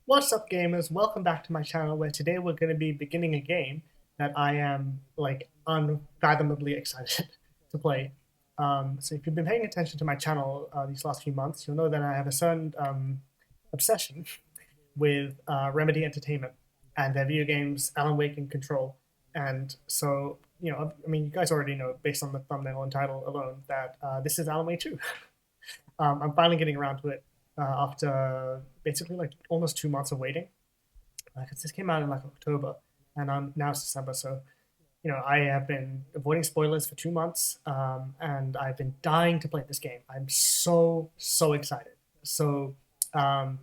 What's up, gamers? Welcome back to my channel where today we're going to be beginning a game that I am like unfathomably excited to play. So if you've been paying attention to my channel these last few months, you'll know that I have a certain obsession with Remedy Entertainment and their video games Alan Wake and Control. And so, I mean, you guys already know based on the thumbnail and title alone that this is Alan Wake 2. I'm finally getting around to it after basically like almost 2 months of waiting. Because this came out in like October, and now it's December. So I have been avoiding spoilers for 2 months, and I've been dying to play this game. I'm so excited. So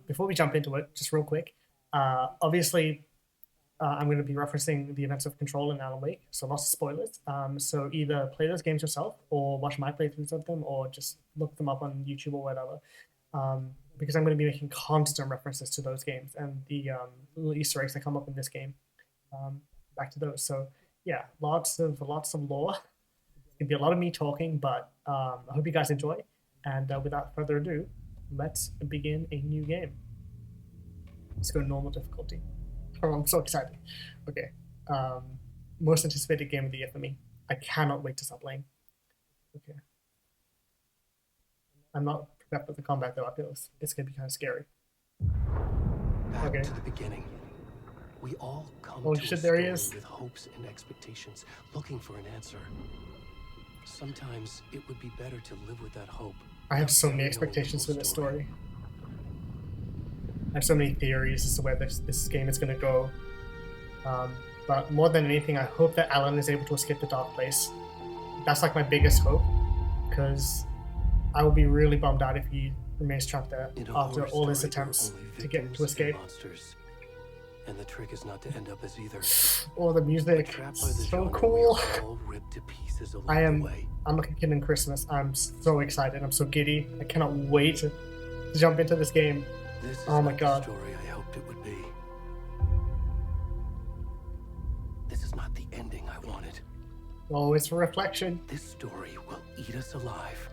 before we jump into it, just real quick, obviously I'm going to be referencing the events of Control and Alan Wake, so lots of spoilers. So either play those games yourself, or watch my playthroughs of them, or just look them up on YouTube or whatever. Because I'm going to be making constant references to those games and the little Easter eggs that come up in this game. Back to those. So yeah, lots of lore. It's gonna be a lot of me talking, but I hope you guys enjoy. And without further ado, let's begin a new game. Let's go normal difficulty. Oh, I'm so excited. Okay. Most anticipated game of the year for me. I cannot wait to start playing. Okay. I'm not prepared for the combat though. I feel it's gonna be kind of scary. Back to the beginning. We all come Holy to shit, a there he story is. with hopes and expectations, looking for an answer. Sometimes it would be better to live with that hope. I have so many expectations for this story. I have so many theories as to where this game is going to go. But more than anything, I hope that Alan is able to escape the dark place. That's like my biggest hope, because I will be really bummed out if he remains trapped there after all his attempts to escape. And the trick is not to end up as either. Oh, the music, so cool. I'm like a kid in Christmas. I'm so excited. I'm so giddy. I cannot wait to jump into this game. Oh my god. The story I hoped it would be. This is not the ending I wanted. Oh, it's a reflection. This story will eat us alive.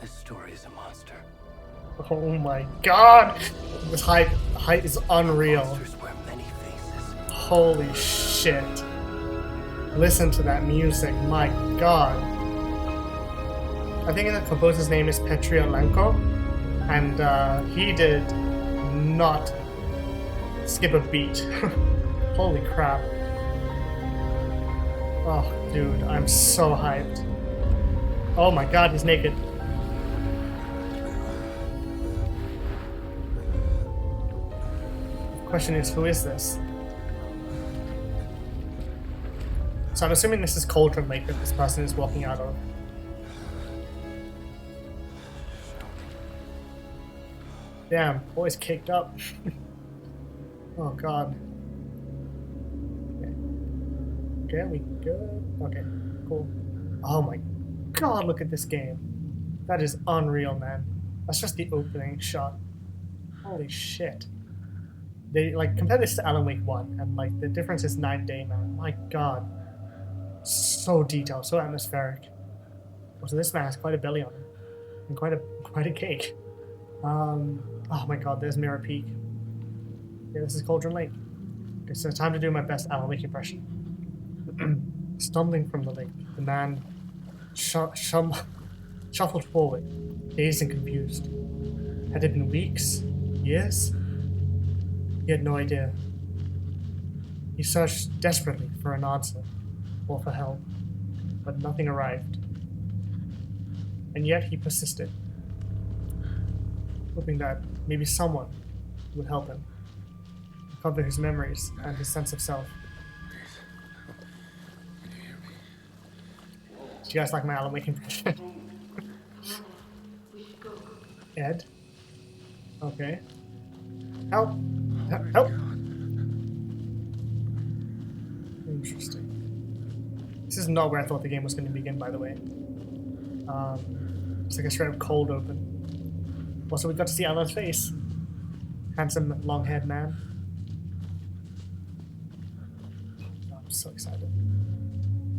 This story is a monster. Oh my god! This height is unreal. Monsters wear many faces. Holy shit. Listen to that music, my god. I think the composer's name is Petriolenko, and he did not skip a beat. Holy crap. Oh, dude, I'm so hyped. Oh my god, he's naked. Question is, who is this? So I'm assuming this is Cauldron Lake that this person is walking out of. Damn, boy's caked up. Oh god. Okay, we good? Okay, cool. Oh my god, look at this game. That is unreal, man. That's just the opening shot. Holy shit. They like compare this to Alan Wake 1, and like the difference is 9 day, man. My god. So detailed, so atmospheric. Also, this man has quite a belly on him. And quite a cake. Oh my god, there's Mirror Peak. Yeah, this is Cauldron Lake. Okay, so time to do my best Alan Wake impression. Stumbling from the lake, the man shuffled forward, dazed and confused. Had it been weeks? Years? He had no idea. He searched desperately for an answer, or for help, but nothing arrived. And yet he persisted, hoping that maybe someone would help him recover his memories and his sense of self. Do you guys like my Alan Wake impression? Ed? Okay. Help! Help! Interesting. This is not where I thought the game was going to begin, by the way. It's like a straight up cold open. Also, we got to see Alan's face. Handsome, long-haired man. Oh, I'm so excited.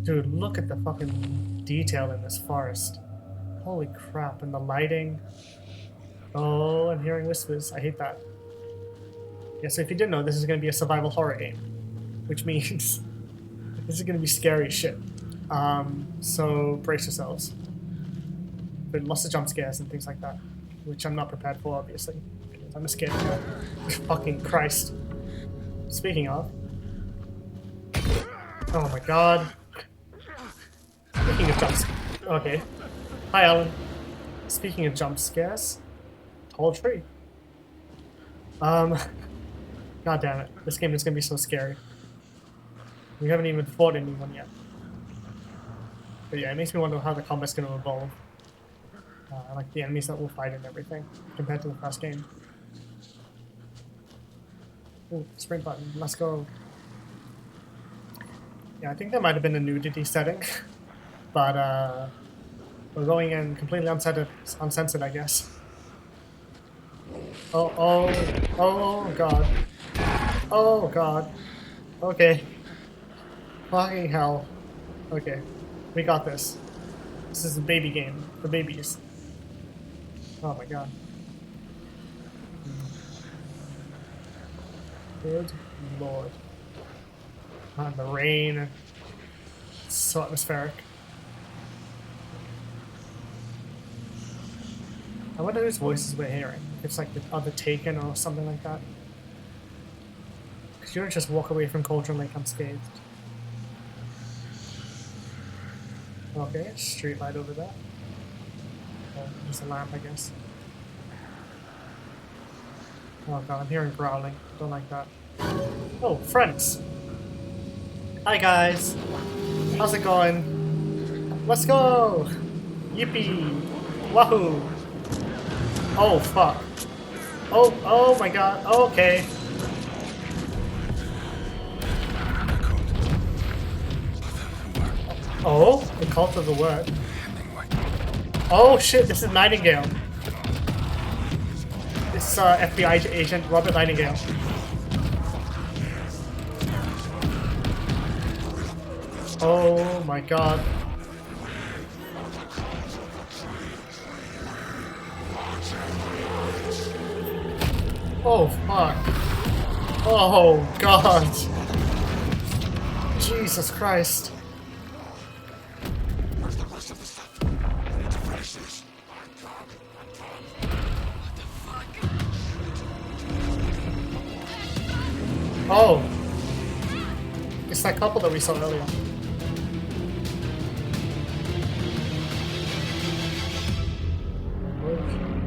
Dude, look at the fucking detail in this forest. Holy crap, and the lighting. Oh, I'm hearing whispers. I hate that. Yeah, so if you didn't know, this is going to be a survival horror game, which means this is going to be scary as shit. So brace yourselves. But lots of jump scares and things like that, which I'm not prepared for, obviously. Because I'm a scared guy. Fucking Christ. Speaking of. Oh my god. Speaking of jump scares. Okay. Hi, Alan. Speaking of jump scares. Tall tree. God damn it. This game is going to be so scary. We haven't even fought anyone yet. But yeah, it makes me wonder how the combat's going to evolve. Like the enemies that we'll fight and everything, compared to the first game. Ooh, sprint button, let's go. Yeah, I think there might have been a nudity setting, but we're going in completely uncensored, I guess. Oh god. Oh god. Okay. Fucking hell. Okay, we got this. This is a baby game for babies. Oh my god. Good lord. And the rain. It's so atmospheric. I wonder whose voices we're hearing. If it's like the other Taken or something like that. Because you don't just walk away from Cauldron like unscathed. Okay, street light over there. Oh, just a lamp, I guess. Oh god, I'm hearing growling. Don't like that. Oh, friends! Hi guys! How's it going? Let's go! Yippee! Wahoo! Oh fuck. Oh my god, okay. Oh, the cult of the word. Oh shit, this is Nightingale. This is FBI agent Robert Nightingale. Oh my god. Oh fuck. Oh god. Jesus Christ. Oh. It's that couple that we saw earlier.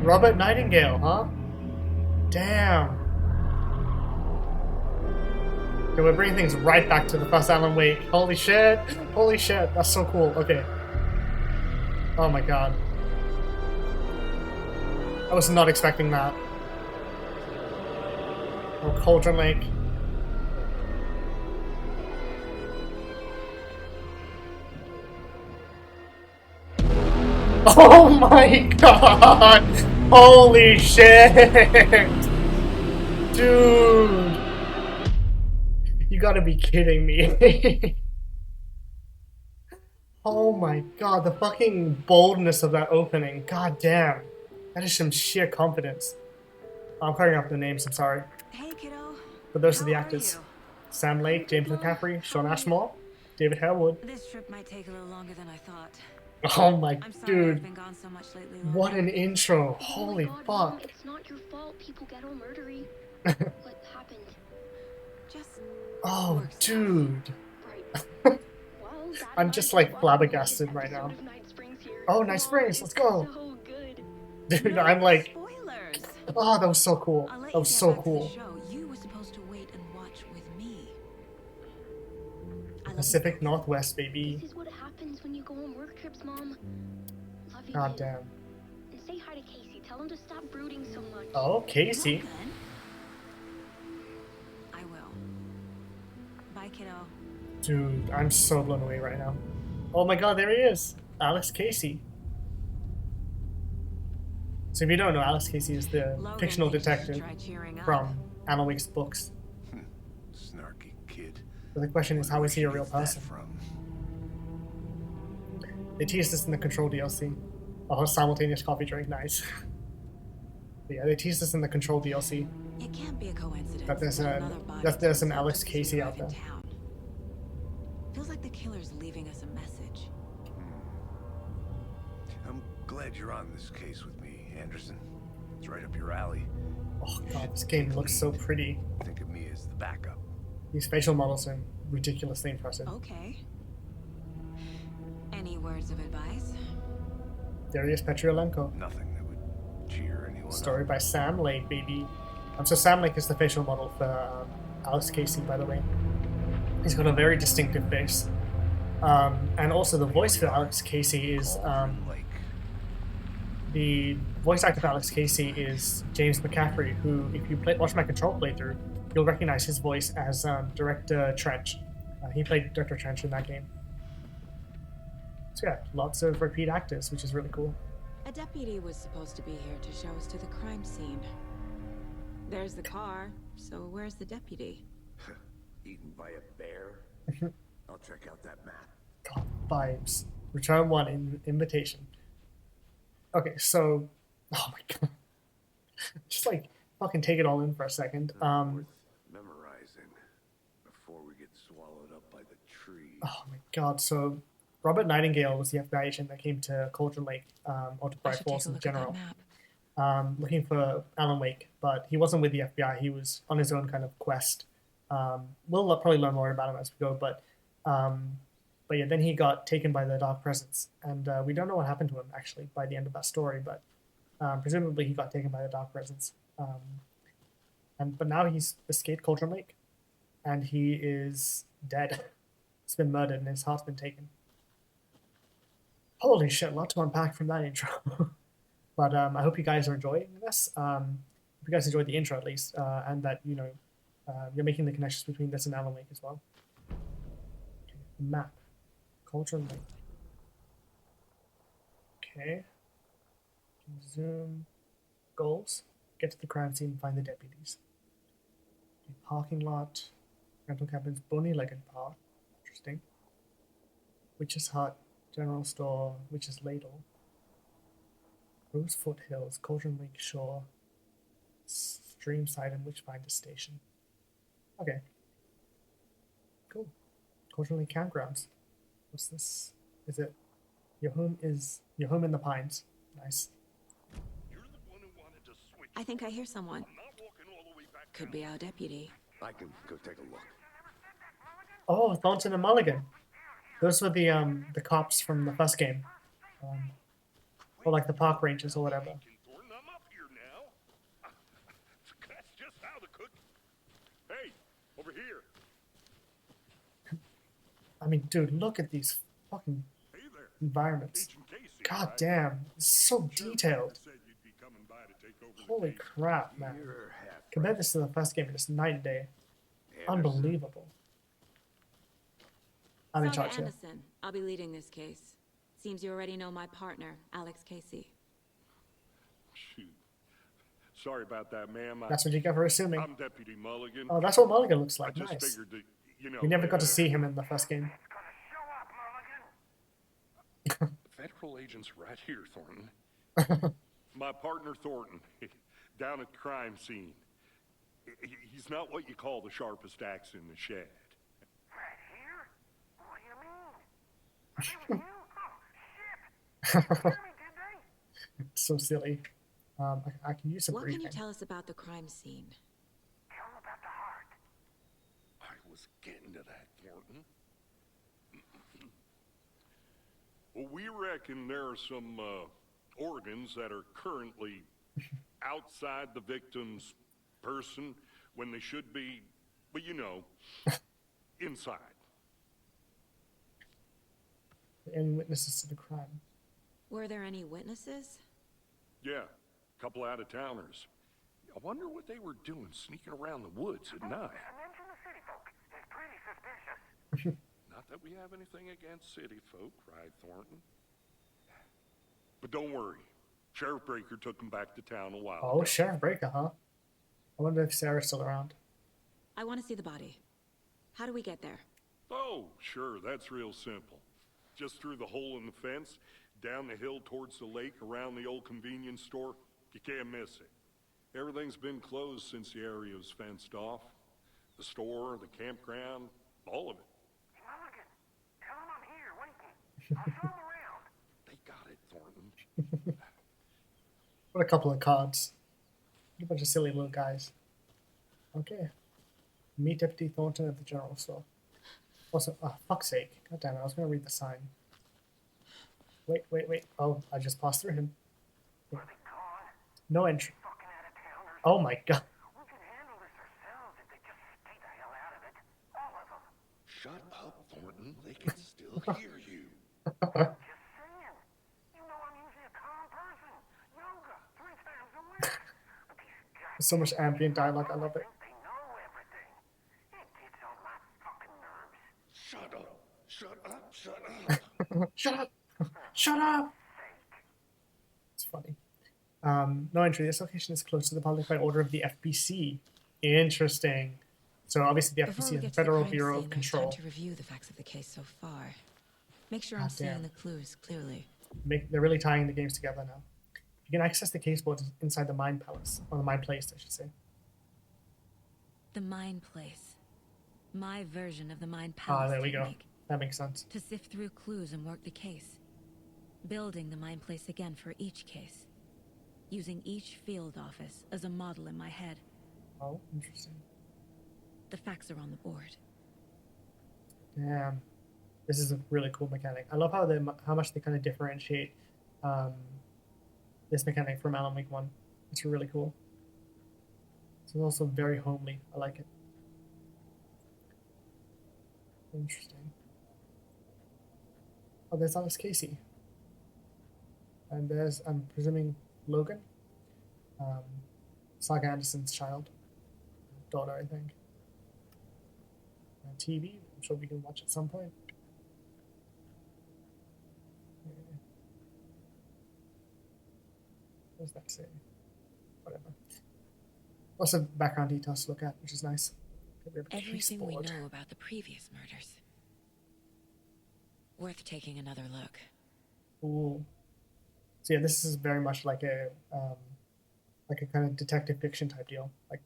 Robert Nightingale, huh? Damn. Okay, we're bringing things right back to the first Alan Wake. Holy shit. Holy shit. That's so cool. Okay. Oh my god. I was not expecting that. Oh, Cauldron Lake. Oh my god! Holy shit! Dude! You gotta be kidding me. Oh my god, the fucking boldness of that opening. God damn. That is some sheer confidence. I'm cutting off the names, I'm sorry. Hey, kiddo. But those are the How actors. you? Sam Lake, James McCaffrey, Sean Ashmore, David Harewood. This trip might take a little longer than I thought. Oh my I'm sorry I've dude. been gone so much lately. What an intro. Oh Holy my God, fuck. Mom, it's not your fault people get all murdery. What happened? Just Oh work stuff. dude. Right. Well, Dad I'm and just I like watched flabbergasted this right now. episode of Night Springs here. Oh, Night Springs, let's go. So good. Dude, No I'm like, spoilers. oh, that was so cool. I'll let That you was get so back to the cool. show. You were supposed to wait and watch with me. I love Pacific you. Northwest, baby. This is what happens when you go on work trips, Mom. Love you. God damn. And say hi to Casey. Tell him to stop brooding so much. Oh, Casey. Well, then. I will. Bye, kiddo. Dude, I'm so blown away right now. Oh my god, there he is. Alex Casey. So if you don't know, Alex Casey is the Logan fictional thinks you should detective try cheering up. from Alan Wake's books. Snarky kid. But the question is, how is he a real Where'd you get person? that from? They teased this in the Control DLC. Oh, simultaneous coffee drink, nice. But yeah, they teased this in the Control DLC. It can't be a coincidence That there's that an another body that there's an turns up Alex just as we Casey arrive out there. in town. Feels like the killer's leaving us a message. I'm glad you're on this case with me, Anderson. It's right up your alley. Oh god, this game looks so pretty. Think of me as the backup. These facial models are ridiculously impressive. Okay. Any words of advice? Darius Petriolenko. Nothing that would cheer anyone Story up. by Sam Lake, baby. So Sam Lake is the facial model for Alex Casey, by the way. He's got a very distinctive face. And also the voice for Alex Casey is... Like, the voice actor for Alex Casey is James McCaffrey, who, if you watch my Control playthrough, you'll recognize his voice as Director Trench. He played Director Trench in that game. So yeah, lots of repeat actors, which is really cool. A deputy was supposed to be here to show us to the crime scene. There's the car, so where's the deputy? eaten by a bear. I'll check out that map. God, vibes. Return 1 invitation. Okay, so... Oh my god. Just like, fucking take it all in for a second. Worth memorizing before we get swallowed up by the tree. Oh my god, so Robert Nightingale was the FBI agent that came to Cauldron Lake, or to I Bright should take Falls a in look at that general, map. looking for Alan Wake, but he wasn't with the FBI. He was on his own kind of quest. We'll probably learn more about him as we go, but yeah, then he got taken by the Dark Presence, and we don't know what happened to him actually by the end of that story, but presumably he got taken by the Dark Presence. But now he's escaped Cauldron Lake, and he is dead. He's been murdered, and his heart's been taken. Holy shit, a lot to unpack from that intro. But I hope you guys are enjoying this. Hope you guys enjoyed the intro at least, and that you're making the connections between this and Alan Wake as well. Okay, map, Cauldron Lake. Okay. Zoom. Goals. Get to the crime scene and find the deputies. Okay, parking lot. Rental cabins. Bony-legged park. Interesting. Witch's Hut. General store. Witch's Ladle. Rosefoot Hills. Cauldron Lake Shore. Streamside and Witchfinder Station. Okay. Cool. Cauldron Lake Campgrounds. What's this? Is it your home in the pines? Nice. I think I hear someone. Could be our deputy. I can go take a look. Oh, Thornton and Mulligan. Those were the cops from the first game. Or like the park rangers or whatever. That's just how the cook. Hey, over here. I mean, dude, look at these fucking Hey there. environments. Agent Casey, God right? damn, it's so detailed. Said you'd be coming by to take over the Holy case. crap, man. You're half Compare this to the first game, it's night and day. Anderson. Unbelievable. I'm in Saga charge here. Anderson. I'll be leading this case. Seems you already know my partner, Alex Casey. Shoot. Sorry about that, ma'am. That's what you get for assuming. I'm Deputy Mulligan. Oh, that's what Mulligan looks I like. just Nice. figured that, you know. We never got to see him in the first game. Federal agents right here, Thornton. My partner, Thornton, down at the crime scene. He's not what you call the sharpest axe in the shed. Right here? What do you mean? Are they with you? Oh, shit. They hear me, did they? So silly. I can use some What can briefing. you tell us about the crime scene? Tell them about the heart. I was getting to that, Thornton. Well, we reckon there are some organs that are currently outside the victim's person when they should be, well, you know, inside. Any witnesses to the crime? Were there any witnesses? Yeah, a couple out-of-towners. I wonder what they were doing sneaking around the woods at night. Mention the city folk. It's pretty suspicious. Not that we have anything against city folk, right, Thornton? But don't worry. Sheriff Breaker took them back to town a while Oh, ago. Sheriff Breaker, huh? I wonder if Sarah's still around. I want to see the body. How do we get there? Oh, sure, that's real simple. Just through the hole in the fence, down the hill towards the lake, around the old convenience store. You can't miss it. Everything's been closed since the area was fenced off. The store, the campground, all of it. Hey, Mulligan, tell him I'm here waiting. I'll show him around. They got it, Thornton. What a couple of cards. What a bunch of silly little guys. Okay. Meet Deputy Thornton at the general store. Also, oh, fuck's sake. God damn it, I was going to read the sign. Wait. Oh, I just passed through him. Are they gone? No entry. Fucking out-of-towners. Oh my god. We can handle this ourselves if they just stay the hell out of it. All of them. Shut up, Thornton. They can still hear you. Just saying. You know I'm usually a calm person. Yoga 3 times a week. But these guys There's so much ambient dialogue, I love it. think they know everything. It gets on my fucking nerves. Shut up. Shut up. Shut up. Shut up! Shut up! It's funny. No entry. This location is closed to the public by order of the FBC. Interesting. So obviously the Before FBC we is the get to the Federal crime Bureau scene, of there's Control. time to review the facts of the case so far. Make sure I'm God seeing damn. the clues clearly. They're really tying the games together now. You can access the case board inside the Mind Palace, or the Mind Place, I should say. The Mind Place. My version of the Mind Palace Ah, there we go. technique. That makes sense. To sift through clues and work the case. Building the Mind Place again for each case. Using each field office as a model in my head. Oh, interesting. The facts are on the board. Damn. This is a really cool mechanic. I love how much they kind of differentiate this mechanic from Alan Wake 1. It's really cool. It's also very homely. I like it. Interesting. Oh, there's Alice Casey. And there's, I'm presuming, Logan. Saga Anderson's child. Daughter, I think. TV. I'm sure we can watch at some point. What does that say? Whatever. Lots of background details to look at, which is nice. We have a case Everything we board. know about the previous murders. Worth taking another look. Ooh. So yeah, this is very much like a kind of detective fiction type deal, like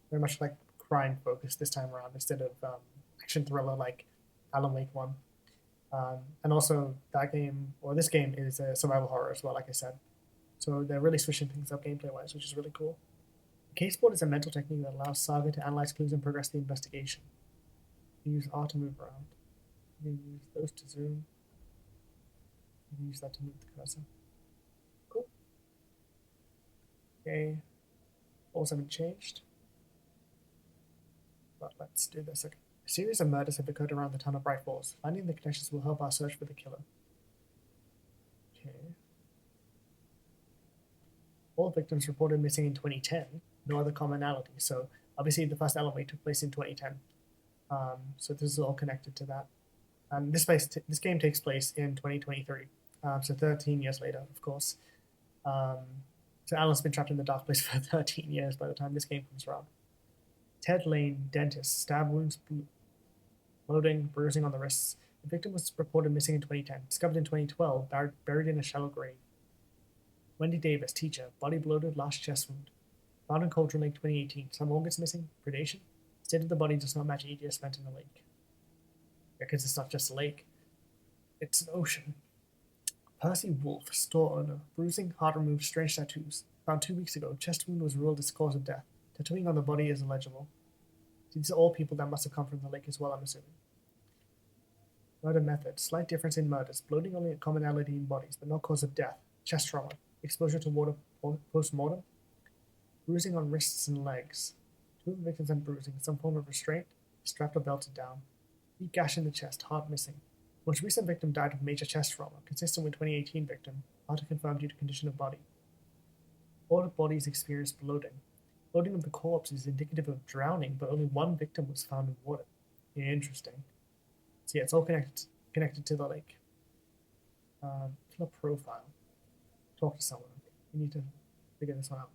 very much like crime focused this time around instead of action thriller like Alan Wake 1. And also that game, or this game, is a survival horror as well, like I said. So they're really switching things up gameplay wise, which is really cool. The case board is a mental technique that allows Saga to analyze clues and progress the investigation. You use R to move around. You can use those to zoom. You can use that to move the cursor. Cool. Okay. Balls haven't changed. But let's do this again. A series of murders have occurred around the town of Bright Falls. Finding the connections will help our search for the killer. Okay. All victims reported missing in 2010. No other commonality. So obviously the first Alan Wake took place in 2010. So this is all connected to that. This game takes place in 2023. So 13 years later, of course. So Alan's been trapped in the dark place for 13 years by the time this game comes around. Ted Lane, dentist, stab wounds, bloating, bruising on the wrists. The victim was reported missing in 2010, discovered in 2012, buried in a shallow grave. Wendy Davis, teacher, body bloated, last chest wound. Found in Cauldron Lake 2018, some organs missing, predation. State of the body does not match EDS spent in the lake. Because it's not just a lake, it's an ocean. Percy Wolf, store owner, bruising, heart removed, strange tattoos. Found 2 weeks ago, chest wound was ruled as cause of death. Tattooing on the body is illegible. These are all people that must have come from the lake as well, I'm assuming. Murder method. Slight difference in murders. Bloating only a commonality in bodies, but not cause of death. Chest trauma. Exposure to water post-mortem. Bruising on wrists and legs. 2 of the victims had bruising, some form of restraint, strapped or belted down. Deep gash in the chest, heart missing. Most recent victim died of major chest trauma, consistent with 2018 victim, hard to confirm due to condition of body. All bodies experienced bloating. Bloating of the corpse is indicative of drowning, but only 1 victim was found in water. Interesting. So yeah, it's all connected to the lake. Killer profile. Talk to someone. We need to figure this one out.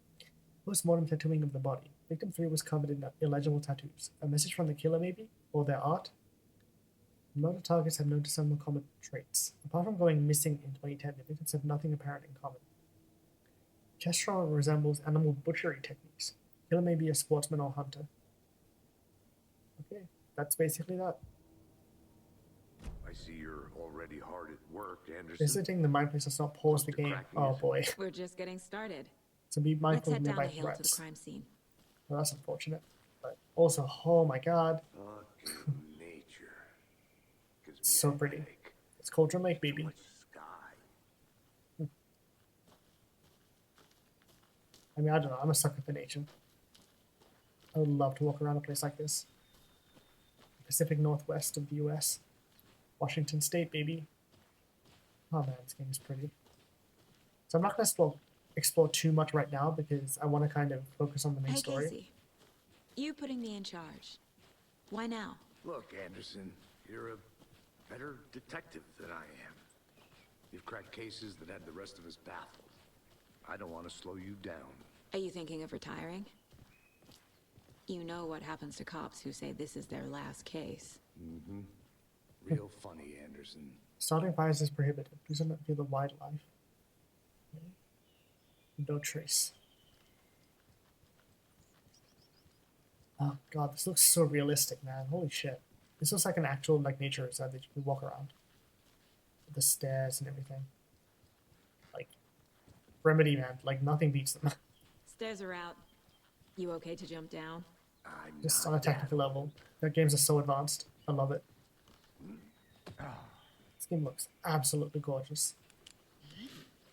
Post-mortem tattooing of the body. Victim 3 was covered in illegible tattoos. A message from the killer, maybe? Or their art? Murder targets have noticed some common traits. Apart from going missing in 2010, the victims have nothing apparent in common. Chest trauma resembles animal butchery techniques. Killer may be a sportsman or hunter. Okay, that's basically that. I see you're already hard at work, Anderson. Visiting the mind place does not pause the Close to game. cracking, Oh is it? boy. We're just getting started. So be Let's mindful of head down nearby the hill to the threats. crime scene. Well, that's unfortunate. But also, oh my god, Fucking nature. Gives me so a pretty. headache. It's Cauldron Lake, Too baby. much sky. I mean, I don't know. I'm a sucker for nature. I would love to walk around a place like this. Pacific Northwest of the U.S. Washington State, baby. Oh man, this game is pretty. So I'm not going to explore too much right now because I want to kind of focus on the main Hey, story. Casey. You putting me in charge. Why now? Look, Anderson, you're a better detective than I am. You've cracked cases that had the rest of us baffled. I don't want to slow you down. Are you thinking of retiring? You know what happens to cops who say this is their last case. Mm-hmm. Real funny, Anderson. Starting fires is prohibited. Please do not view the wildlife. No trace. Oh god, this looks so realistic, man. Holy shit. This looks like an actual like nature reserve that you can walk around. With the stairs and everything. Like Remedy, man, like nothing beats them. Stairs are out. You okay to jump down? I'm Just not on a technical level. Their games are so advanced. I love it. This game looks absolutely gorgeous.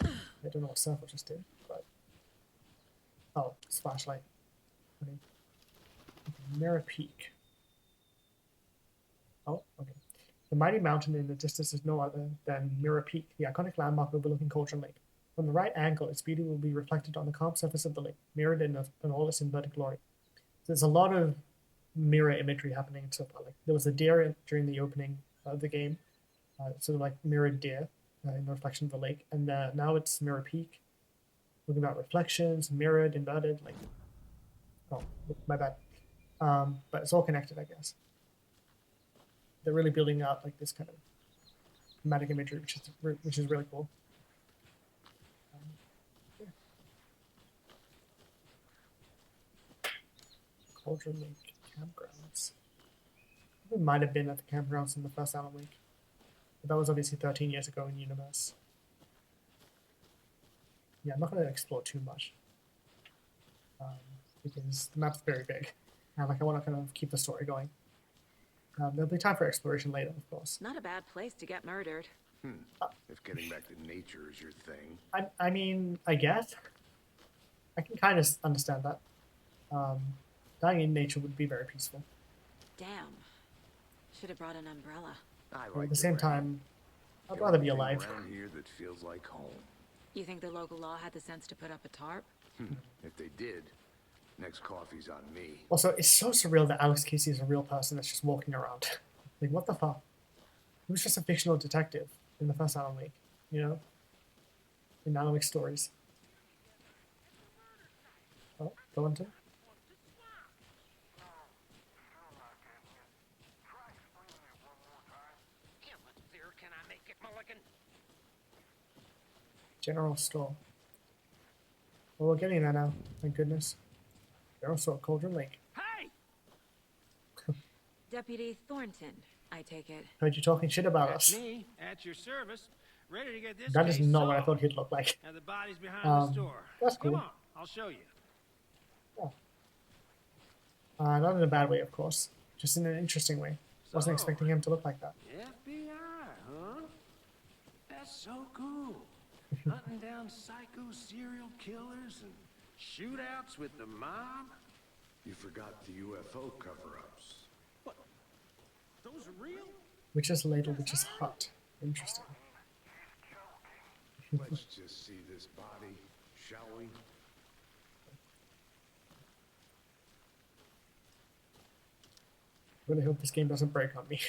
I don't know what Circle just did, but... Oh, it's flashlight. Okay. Mirror Peak. Oh, okay. The mighty mountain in the distance is no other than Mirror Peak, the iconic landmark overlooking Cauldron Lake. From the right angle, its beauty will be reflected on the calm surface of the lake, mirrored in all its inverted glory. So there's a lot of mirror imagery happening so far. Like there was a deer during the opening of the game, sort of like mirrored deer in the reflection of the lake, and now it's Mirror Peak, looking about reflections, mirrored, inverted, like. Oh, my bad. But it's all connected, I guess. They're really building out like this kind of thematic imagery, which is really cool. Yeah. Cauldron Lake campgrounds. It might have been at the campgrounds in the first Alan Wake, but that was obviously 13 years ago in universe. Yeah, I'm not going to explore too much because the map's very big, and like I want to kind of keep the story going. There'll be time for exploration later, of course. Not a bad place to get murdered. If getting back to nature is your thing. I mean, I guess. I can kind of understand that. Dying in nature would be very peaceful. Damn. Should have brought an umbrella. I But like at the to same rant. time, I'd The rather only be thing alive. around here that feels like home. You think the local law had the sense to put up a tarp? If they did, next coffee's on me. Also, it's so surreal that Alex Casey is a real person that's just walking around. Like, what the fuck? He was just a fictional detective in the first Alan Wake, you know? In Alan Wake stories. Oh, go on to? Can I make it, Mulligan? General Store. Well, we're getting there now. Thank goodness. General Store, Cauldron Lake. Hey! Deputy Thornton, I take it. Heard you talking shit about That's us. me, at your service, ready to get this That is case not what I solved. thought he'd look like. Now the body's behind the store. that's Come cool. on, I'll show you. Not in a bad way, of course. Just in an interesting way. Wasn't So, expecting him to look like that. FBI, huh? That's so cool. Hunting down psycho serial killers and shootouts with the mob. You forgot the UFO cover-ups. What? Those are real? Witch's Ladle, Witch's Hut. Interesting. Let's just see this body, shall we? Really hope this game doesn't break on me.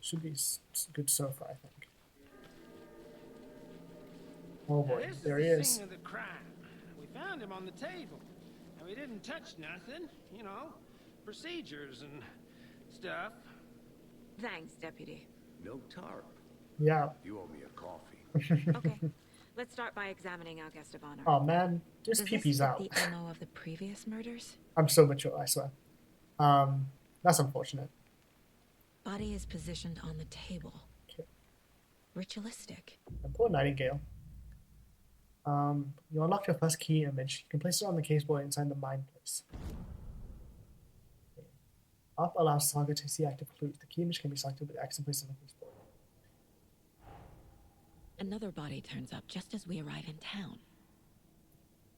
Should be good so far, I think. Oh Now, boy, this there is he the is. scene of the crime. We found him on the table. And we didn't touch nothing, you know, procedures and stuff. Thanks, Deputy. No tarp. Yeah, You owe me a coffee. Okay. Let's start by examining our guest of honor. Oh man, just Does this peepees fit out. the MO of the previous murders? I'm so mature, I swear. That's unfortunate. Body is positioned on the table. Okay. Ritualistic. And poor Nightingale. You unlock your first key image. You can place it on the caseboard inside the mind place. Okay. Up allows SAGA to see active clues. The key image can be selected with X and placed on the caseboard. Another body turns up just as we arrive in town.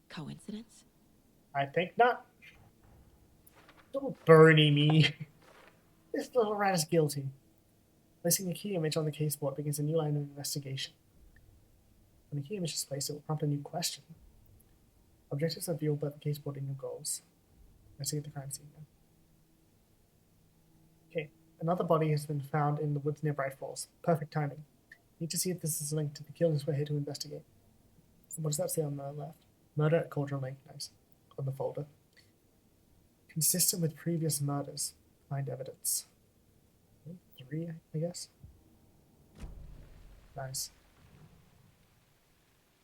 Coincidence? I think not. Don't Bernie me. This little rat is guilty. Placing a key image on the caseboard begins a new line of investigation. When the key image is placed, it will prompt a new question. Objectives are viewed by the caseboard in your goals. Investigate the crime scene now. Okay, another body has been found in the woods near Bright Falls. Perfect timing. Need to see if this is linked to the killings we're here to investigate. So what does that say on the left? Murder at Cauldron Lake. Nice. On the folder. Consistent with previous murders. Find evidence. 3, I guess. Nice.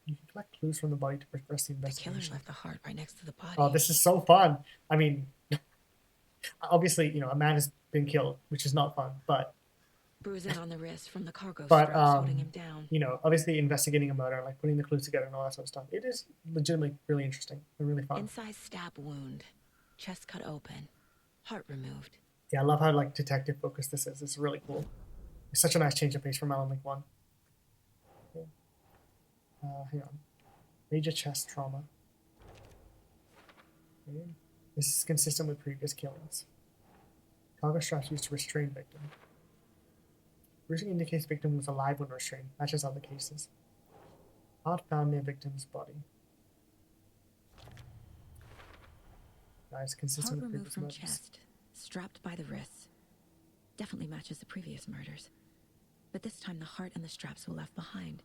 You can collect clues from the body to progress the The killer investigation. left the heart right next to the body. Oh, this is so fun. I mean, obviously, you know, a man has been killed, which is not fun, but Bruising on the wrist from the cargo But, straps holding him down. you know, obviously investigating a murder, like putting the clues together and all that sort of stuff, it is legitimately really interesting and really fun. Inside stab wound. Chest cut open. Heart removed. Yeah, I love how like detective focused this is. It's really cool. It's such a nice change of pace from Alan Wake 1. Okay. Hang on. Major chest trauma. Okay. This is consistent with previous killings. Cargo straps used to restrain victim. Bruising indicates victim was alive when restrained. Matches other cases. Heart found near victim's body. Nice, consistent Heart with removed previous from murders. chest. Strapped by the wrists. Definitely matches the previous murders. But this time the heart and the straps were left behind.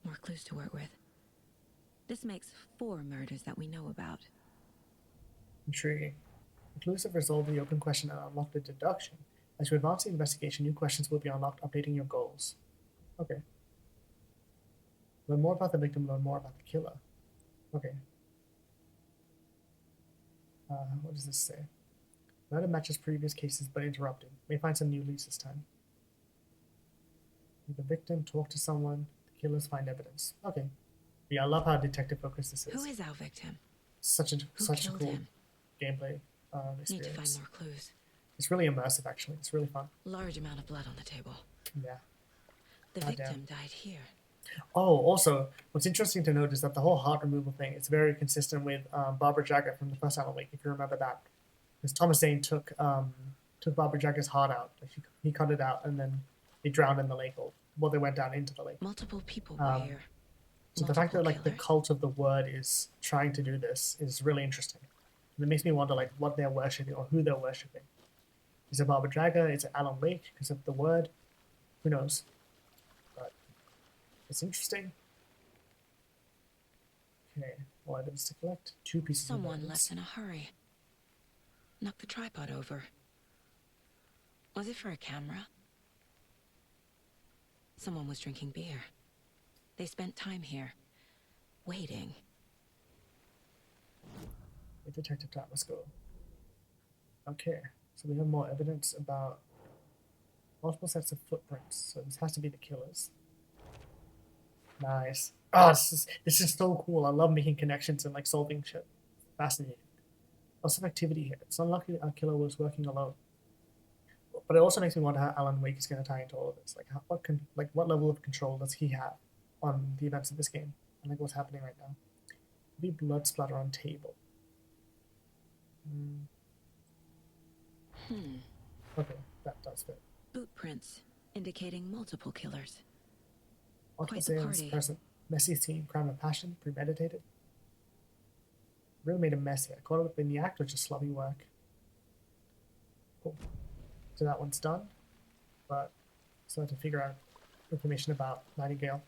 More clues to work with. This makes 4 murders that we know about. Intriguing. The clues have resolved the open question and unlocked the deduction. As you advance the investigation, new questions will be unlocked, updating your goals. Okay. Learn more about the victim, learn more about the killer. Okay. What does this say? Murder matches previous cases but interrupted. May find some new leads this time. Meet the victim, talk to someone, the killers find evidence. Okay. Yeah, I love how detective focused this is. Who is our victim? Such a Who cool killed him? gameplay Need to find experience. more clues. It's really immersive, actually. It's really fun. Large amount of blood on the table. Yeah. The Goddamn. victim died here. Oh, also, what's interesting to note is that the whole heart removal thing is very consistent with Barbara Jagger from the first Alan Wake, if you remember that. Because Thomas Zane took Barbara Jagger's heart out. Like he cut it out, and then they drowned in the lake, or well, they went down into the lake. Multiple people were here. So the fact that like the killers. cult of the word is trying to do this is really interesting. And it makes me wonder like what they're worshipping or who they're worshipping. Is it Barbara Jagger? Is it Alan Wake because of the word? Who knows? But it's interesting. Okay, more evidence to collect. 2 pieces of Someone evidence. left in a hurry. Knocked the tripod over. Was it for a camera? Someone was drinking beer. They spent time here, waiting. The detective time, let's go. Okay, so we have more evidence about multiple sets of footprints. So this has to be the killers. Nice. Oh, this is so cool. I love making connections and like solving shit. Fascinating. Lots of activity here. It's unlucky our killer was working alone. But it also makes me wonder how Alan Wake is going to tie into all of this. Like, what level of control does he have on the events of this game and like what's happening right now? Be blood splatter on table. Okay, that does fit. Boot prints indicating multiple killers. Multiple Quite the sales party. present. Messy scene, crime of passion, premeditated. Really made a mess here. Caught up in the act or just sloppy work. Cool. So that one's done. But still have to figure out information about Nightingale.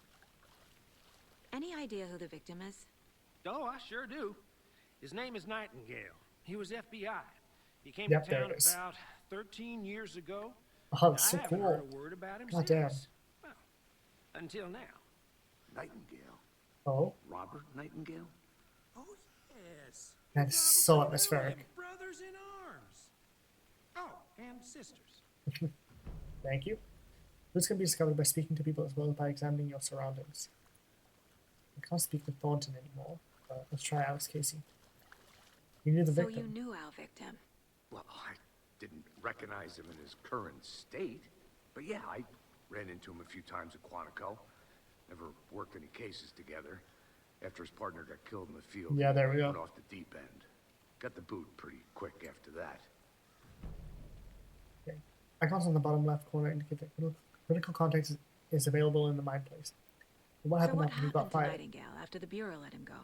Any idea who the victim is? Oh, I sure do. His name is Nightingale. He was FBI. He came Yep, to there town it is. about 13 years ago. Oh, that's so I haven't cool. heard a word about him God since. damn. Well, until now. Nightingale. Oh, Robert Nightingale? Oh, yes. that You is so probably know atmospheric. him. Brothers in arms. Oh, and sisters. Thank you. This can be discovered by speaking to people as well as by examining your surroundings. I can't speak with Thornton anymore, but let's try Alex Casey. You knew the So victim. you knew our victim. Well, I didn't recognize him in his current state. But yeah, I ran into him a few times at Quantico. Never worked any cases together. After his partner got killed in the field, Yeah, there we he go. went off the deep end. Got the boot pretty quick after that. Okay. Icons on the bottom left corner indicate that critical context is available in the mind place. And what So happened what after he happened got to fired? Nightingale after the Bureau let him go?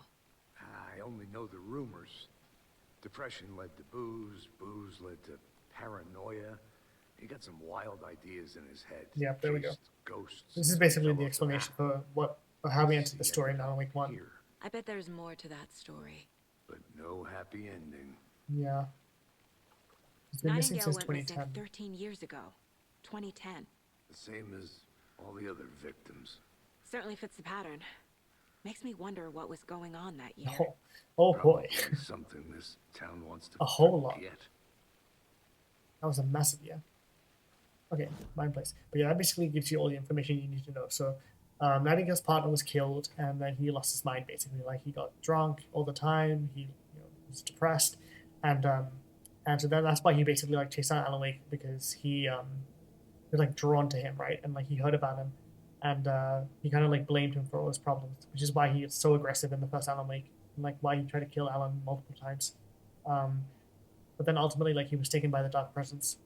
I only know the rumors. Depression led to booze, booze led to paranoia. He got some wild ideas in his head. Yep, there we go. Chased ghosts. This is basically fell the off explanation map. for how we entered the He story ended now in up week 1. here, I bet there's more to that story. but no happy ending. Yeah. He's been missing Nightingale since went missing 2010. 13 years ago. 2010. The same as all the other victims. Certainly fits the pattern. Makes me wonder what was going on that year. Oh, oh boy. Probably something this town wants to A whole lot. forget. That was a massive year. Okay, mind place. But yeah, that basically gives you all the information you need to know. So, Nightingale's partner was killed, and then he lost his mind basically. Like he got drunk all the time. He was depressed, and so then that's why he basically like chased down Alan Wake, because he was like drawn to him, right? And like he heard about him, and he kind of like blamed him for all his problems, which is why he was so aggressive in the first Alan Wake, and like why he tried to kill Alan multiple times. But then ultimately, like he was taken by the dark presence,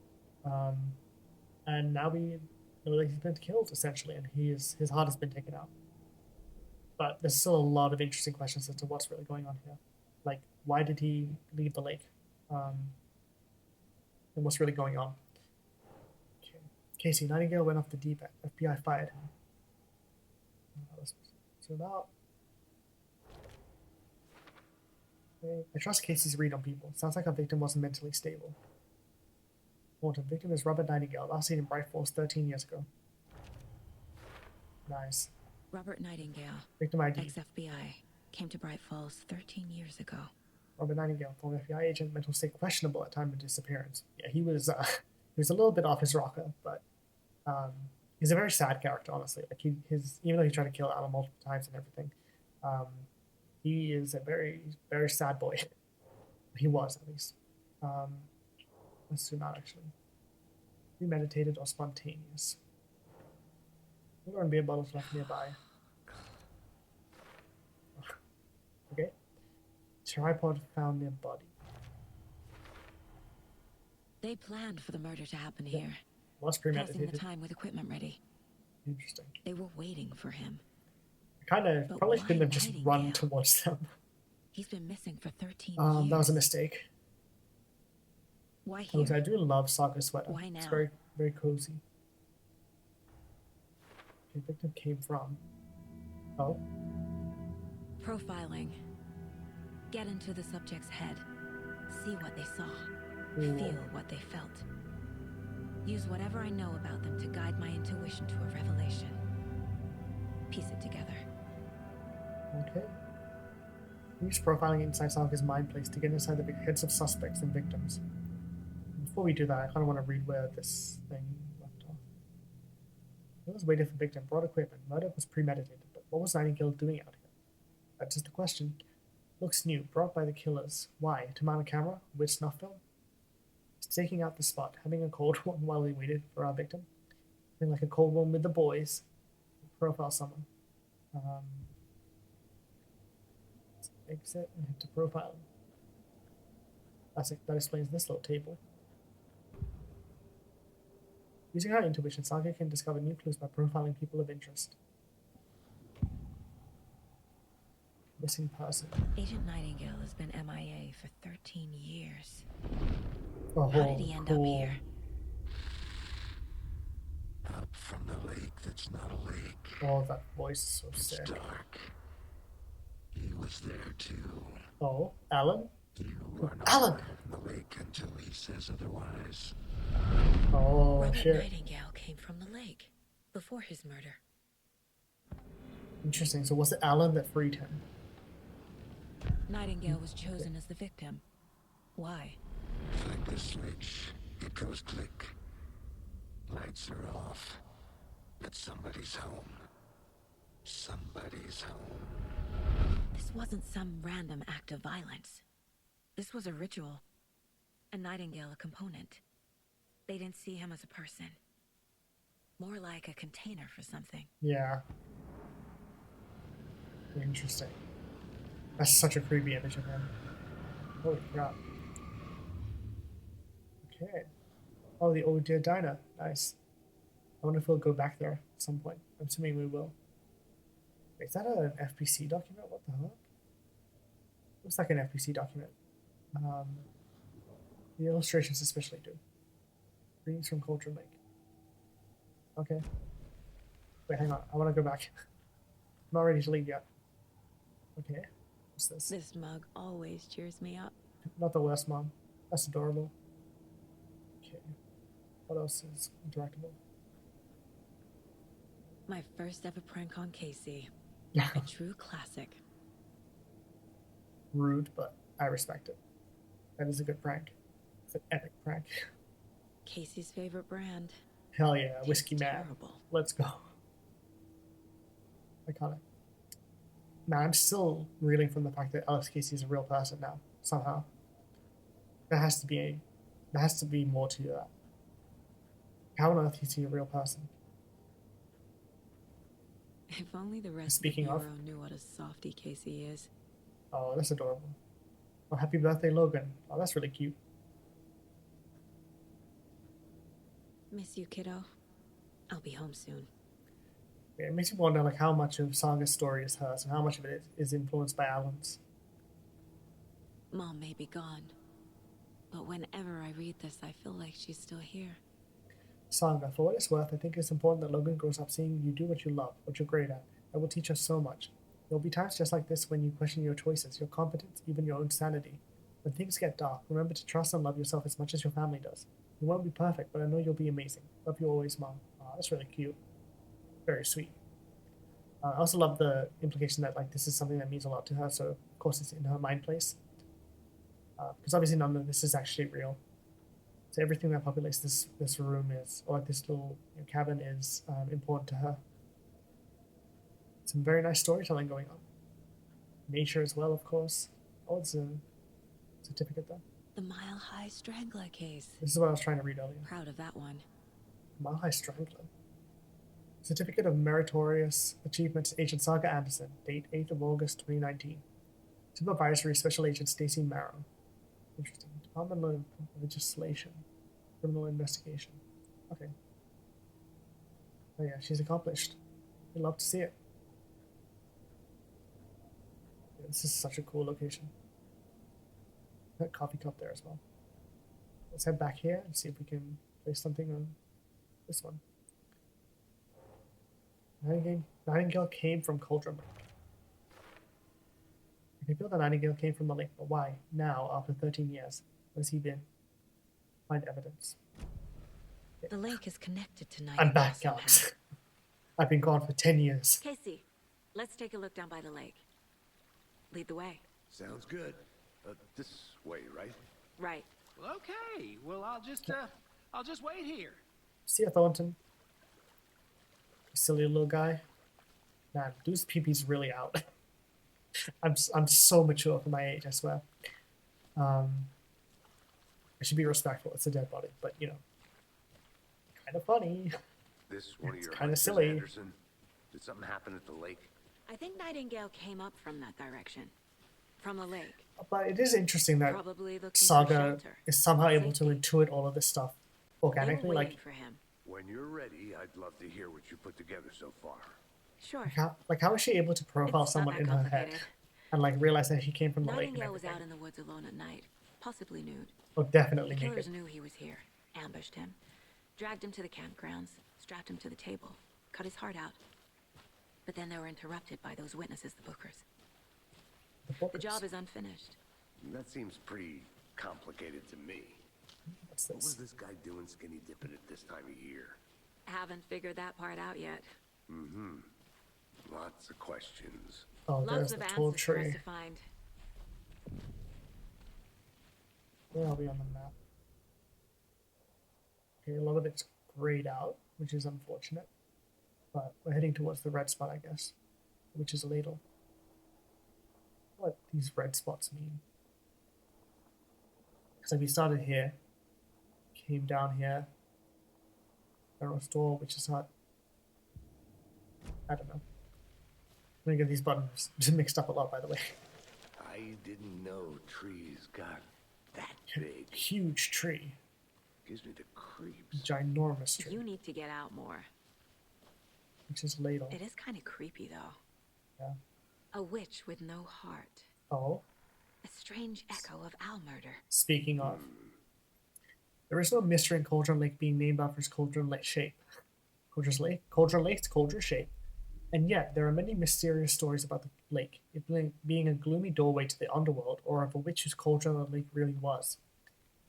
and now we know that he's been killed essentially, and his heart has been taken out. But there's still a lot of interesting questions as to what's really going on here, like why did he leave the lake, and what's really going on. Okay. Casey, Nightingale went off the deep end. FBI fired him. Let's zoom out. Okay. I trust Casey's read on people. Sounds like our victim wasn't mentally stable. Morton, victim is Robert Nightingale, last seen in Bright Falls 13 years ago. Nice. Robert Nightingale, Victim ID. ex-FBI, came to Bright Falls 13 years ago. Robert Nightingale, former FBI agent, mental state questionable at time of disappearance. Yeah, he was a little bit off his rocker, but he's a very sad character, honestly. Like even though he tried to kill Alan multiple times and everything, he is a very, very sad boy. He was, at least. Let's zoom out, actually. Premeditated or spontaneous. Water and beer bottles left nearby. Okay. Tripod found near body. They planned for the murder to happen Yeah. here, Was passing the premeditated. time with equipment ready. Interesting. They were waiting for him. Kind of But probably why shouldn't have just run Nightingale? towards them. He's been missing for 13 years. That was a mistake. Why I here? do love Saga sweater. Why It's now? very, very cozy. The victim came from. Oh, Profiling. Get into the subject's head. See what they saw. Ooh. Feel what they felt. Use whatever I know about them to guide my intuition to a revelation. Piece it together. okay. Use profiling inside Saga's mind place to get inside the heads of suspects and victims. Before we do that, I kind of want to read where this thing left off. It was waiting for victim, brought equipment. Murder was premeditated, but what was Nightingale doing out here? That's just the question. Looks new, brought by the killers. Why? To mount a camera? With snuff film? Staking out the spot, having a cold one while we waited for our victim. Having like a cold one with the boys. Profile someone. Let's exit and hit to profile. That explains this little table. Using her intuition, Saga can discover new clues by profiling people of interest. Missing person. Agent Nightingale has been MIA for 13 years. Oh, How did he end up cool. here? Up from the lake that's not a lake. Oh, that voice is so It's sick. dark. He was there too. Oh, Alan? You are not Alan! in the lake until he says otherwise. Oh, Robert shit. Nightingale came from the lake before his murder. Interesting. So was it Alan that freed him? Nightingale was chosen as the victim. Why? Flick the switch. It goes click. Lights are off. But somebody's home. Somebody's home. This wasn't some random act of violence. This was a ritual. And Nightingale a component. They didn't see him as a person. More like a container for something. Yeah. Interesting. That's such a creepy image of him. Holy crap. Okay. Oh, the old dear diner. Nice. I wonder if we'll go back there at some point. I'm assuming we will. Wait, is that an FPC document? What the hell? Looks like an FPC document. The illustrations especially do. Greetings from Cauldron Lake. Okay. Wait, hang on. I want to go back. I'm not ready to leave yet. Okay. What's this? This mug always cheers me up. Not the worst, Mom. That's adorable. Okay. What else is interactable? My first ever prank on Casey. Yeah. A true classic. Rude, but I respect it. That is a good prank. It's an epic prank. Casey's favorite brand. Hell yeah, Whiskey Tastes Man. terrible. Let's go. Iconic. Man, I'm still reeling from the fact that Alex Casey is a real person now, somehow. There has to be more to that. How on earth is he a real person? If only the rest Speaking of of- the Bureau knew what a softy Casey is. Oh, that's adorable. Oh, happy birthday, Logan. Oh, that's really cute. Miss you, kiddo. I'll be home soon. Yeah, it makes me wonder like how much of Saga's story is hers and how much of it is influenced by Alan's. Mom may be gone, but whenever I read this, I feel like she's still here. Saga, for what it's worth, I think it's important that Logan grows up seeing you do what you love, what you're great at. That will teach us so much. There will be times just like this when you question your choices, your competence, even your own sanity. When things get dark, remember to trust and love yourself as much as your family does. You won't be perfect, but I know you'll be amazing. Love you always, Mom. Oh, that's really cute. Very sweet. I also love the implication that like this is something that means a lot to her, so of course it's in her mind place. Because obviously none of this is actually real. So everything that populates this room is, or like this little cabin is important to her. Some very nice storytelling going on. Nature as well, of course. Oh, it's a certificate there. The Mile High Strangler case. This is what I was trying to read earlier. Proud of that one. Mile High Strangler. Certificate of Meritorious Achievement, Agent Saga Anderson, date 8th of August 2019. Supervisory Special Agent Stacy Marrow. Interesting. Department of Legislation. Criminal Investigation. Okay. Oh yeah, she's accomplished. We'd love to see it. Yeah, this is such a cool location. That coffee cup there as well. Let's head back here and see if we can place something on this one. Nightingale came from Cauldron Lake. I can feel that Nightingale came from the lake, but why? Now, after 13 years, where's he been? Find evidence. The lake is connected to Nightingale I'm back, somehow. Alex. I've been gone for 10 years. Casey, let's take a look down by the lake. Lead the way. Sounds good. This way, right? Right. Well, okay. Well, I'll just wait here. See ya, Thornton. Silly little guy. Man, dude's pee-pee's really out. I'm so mature for my age, I swear. I should be respectful. It's a dead body, but you know, kind of funny. This one of It's your kinda hunches, silly. Anderson? Did something happen at the lake? I think Nightingale came up from that direction. From the lake. But it is interesting that Probably looking for Saga shelter. is somehow able to Safety. intuit all of this stuff They were organically. waiting Like for him. When you're ready, I'd love to hear what you put together so far. Sure. how is she able to profile It's not someone that in her head complicated. and like realize that he came from the lake and Nightingale was out everything? in the woods alone at night, possibly nude. Oh, definitely The killers naked. knew he was here, ambushed him, dragged him to the campgrounds, strapped him to the table, cut his heart out. But then they were interrupted by those witnesses, the Bookers. The The bookers. job is unfinished. That seems pretty complicated to me. What's What was this? this guy doing skinny dipping at this time of year? Haven't figured that part out yet. Lots of questions. Oh, there's Lots of the tall answers for us tree. to find. Where are we on the map? Okay, a lot of it's grayed out, which is unfortunate. But we're heading towards the red spot, I guess, which is a ladle. What these red spots mean. So we started here, came down here, Barrel Store, which is not. I don't know. I'm gonna get these buttons mixed up a lot, by the way. I didn't know trees got that big. Huge tree, Gives me the creeps. ginormous tree, You need to get out more. which is ladle. It is kind of creepy, though. Yeah. A witch with no heart. Oh, A strange echo of owl murder. speaking of, there is no mystery in Cauldron Lake being named after its Cauldron Lake shape. Cauldron Lake's Cauldron shape. And yet, there are many mysterious stories about the lake, it being a gloomy doorway to the underworld, or of a witch whose cauldron the lake really was.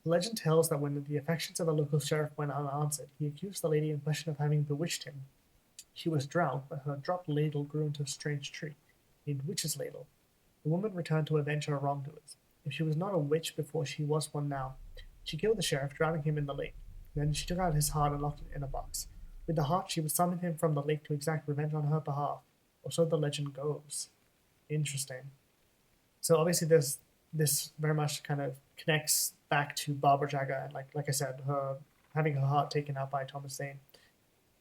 The legend tells that when the affections of the local sheriff went unanswered, he accused the lady in question of having bewitched him. She was drowned, but her dropped ladle grew into a strange tree, named Witch's Ladle. The woman returned to avenge her wrongdoers. If she was not a witch before, she was one now. She killed the sheriff, drowning him in the lake. Then she took out his heart and locked it in a box. With the heart, she would summon him from the lake to exact revenge on her behalf, or so the legend goes. Interesting. So obviously, this very much kind of connects back to Barbara Jagger, and like I said, her having her heart taken out by Thomas Zane.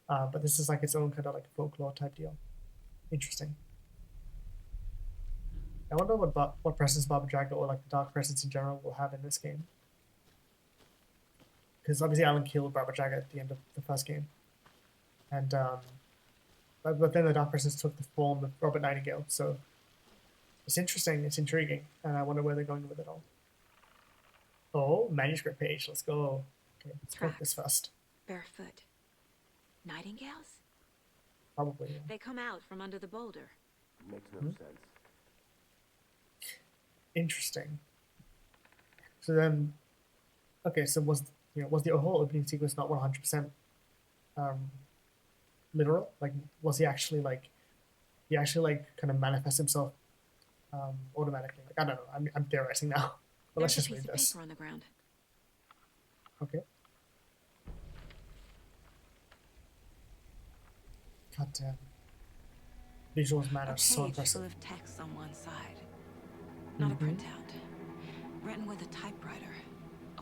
But this is like its own kind of like folklore type deal. Interesting. I wonder what presence Barbara Jagger or like the dark presence in general will have in this game. Because obviously Alan killed Barbara Jagger at the end of the first game. And but then the dark presence took the form of Robert Nightingale, so it's interesting, it's intriguing, and I wonder where they're going with it all. Oh, manuscript page, let's go. Okay, let's put this first. Barefoot. Nightingales? Probably. Yeah. They come out from under the boulder. Makes no sense. Interesting. So then, okay, so was the whole opening sequence not 100% literal? Like, was he actually like kind of manifest himself automatically? Like, I don't know. I'm theorizing now. But let's There's just a read piece of this. paper on the ground. Okay. God damn. Visuals matter A so page impressive. full of text on one side. Not a printout. Written with a typewriter.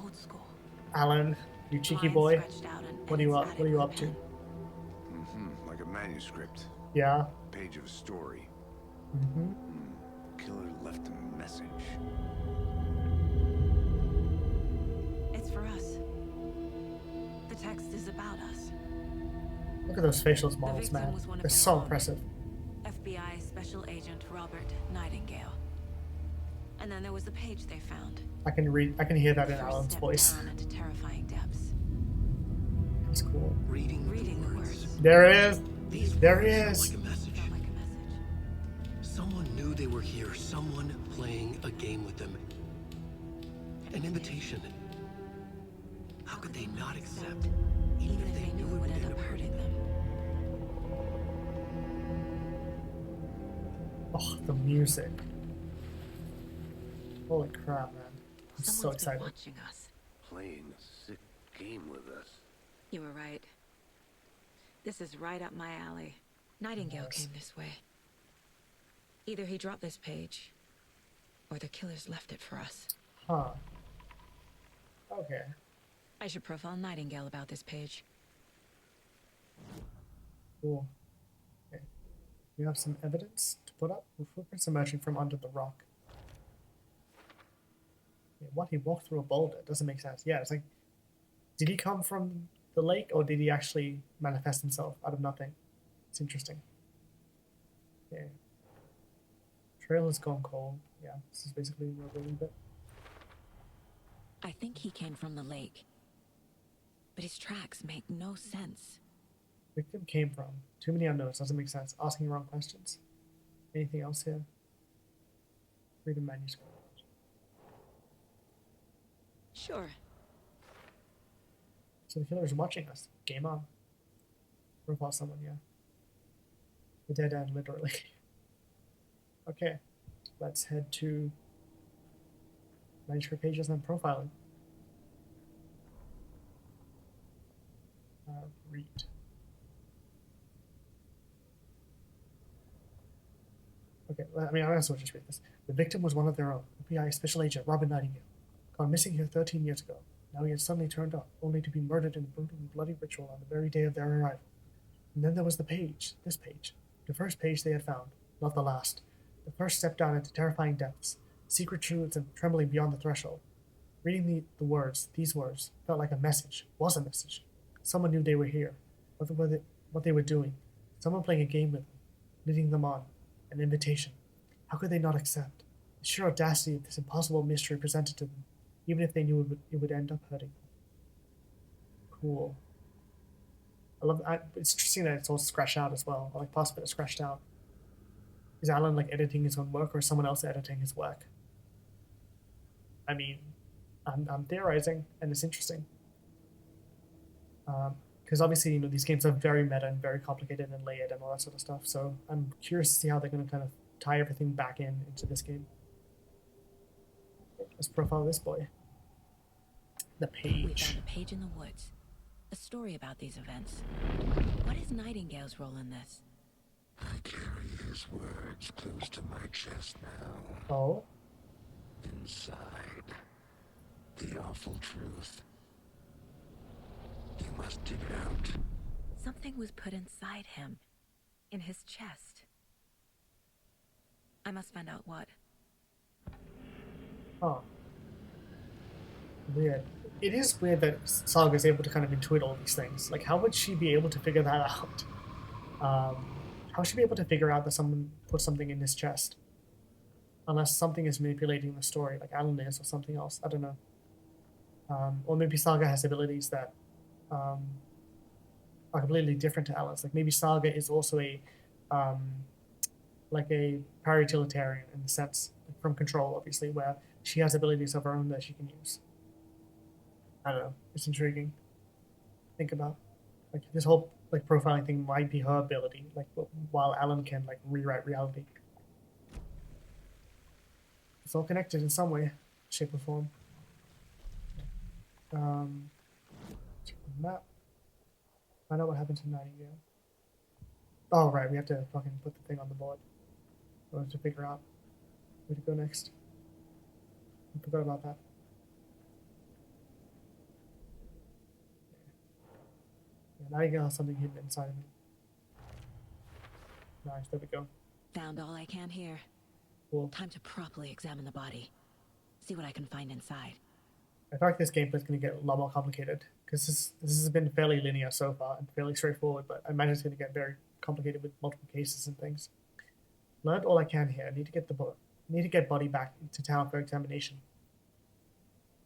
Old school. Alan, you cheeky Lines boy. stretched out and What are you edits up? What are you added up with to? pen. Like a manuscript. Yeah. Page of a story. Mm-hmm. Killer left a message. It's for us. The text is about us. Look at those facial The models, victim man. was one of They're their so own. impressive. FBI Special Agent Robert Nightingale. And then there was the page they found. I can hear that in First Alan's step voice. down into terrifying depths. That's cool. Reading the words. There it is. These There he words is. felt like a message. Felt like a message. Someone knew they were here. Someone playing a game with them. An invitation. How could they not accept? Even if they knew it would end up hurting them. Oh, the music. Holy crap, man. I'm so Someone's been excited. watching us. Playing a sick game with us. You were right. This is right up my alley. Nightingale Yes. came this way. Either he dropped this page, or the killers left it for us. Huh. Okay. I should profile Nightingale about this page. Cool. Okay. We have some evidence to put up. Footprints emerging from under the rock. Yeah, what? He walked through a boulder? It doesn't make sense. Yeah, it's like, did he come from the lake, or did he actually manifest himself out of nothing? It's interesting. Okay. Trail has gone cold. Yeah, this is basically where we leave it. I think he came from the lake. But his tracks make no sense. Victim came from. Too many unknowns. Doesn't make sense. Asking wrong questions. Anything else here? Read the manuscript. Sure. So the killer is watching us. Game on. Profile someone, yeah. The dead end, literally. Okay, let's head to manuscript pages and profiling. Read. Okay, I mean, I might as well just read this. The victim was one of their own, FBI Special Agent Robin Nightingale, gone missing here 13 years ago. Now he had suddenly turned up, only to be murdered in a brutal and bloody ritual on the very day of their arrival. And then there was the page, this page. The first page they had found, not the last. The first step down into terrifying depths, secret truths and trembling beyond the threshold. Reading the words, these words, felt like a message, was a message. Someone knew they were here, what they were doing. Someone playing a game with them, leading them on. An invitation. How could they not accept? The sheer audacity of this impossible mystery presented to them, even if they knew it would end up hurting them. Cool. It's interesting that it's all scratched out as well, or like possibly it's scratched out. Is Alan like editing his own work, or is someone else editing his work? I mean, I'm theorizing, and it's interesting. Because obviously, you know, these games are very meta and very complicated and layered and all that sort of stuff. So I'm curious to see how they're going to kind of tie everything back into this game. Let's profile this boy. The page. We found a page in the woods. A story about these events. What is Nightingale's role in this? I carry his words close to my chest now. Oh. Inside. The awful truth. You must dig it out. Something was put inside him. In his chest. I must find out what. Oh. Weird. It is weird that Saga is able to kind of intuit all these things. Like, how would she be able to figure that out? How would she be able to figure out that someone put something in his chest? Unless something is manipulating the story, like Alan is, or something else. I don't know. Or maybe Saga has abilities that are completely different to Alan's. Like, maybe Saga is also a like a para-utilitarian in the sense, like from Control, obviously, where she has abilities of her own that she can use. I don't know. It's intriguing. Think about, like, this whole like profiling thing might be her ability, like while Alan can like rewrite reality. It's all connected in some way, shape, or form. Check the map. Find out what happened to Nightingale. Oh right, we have to fucking put the thing on the board. We have to figure out where to go next. I forgot about that. Yeah, Nightingale has something hidden inside of me. Nice, there we go. Found all I can here. Cool. Time to properly examine the body. See what I can find inside. I feel like this gameplay is going to get a lot more complicated because this has been fairly linear so far and fairly straightforward, but I imagine it's going to get very complicated with multiple cases and things. Learned all I can here. I need to get body back to town for examination.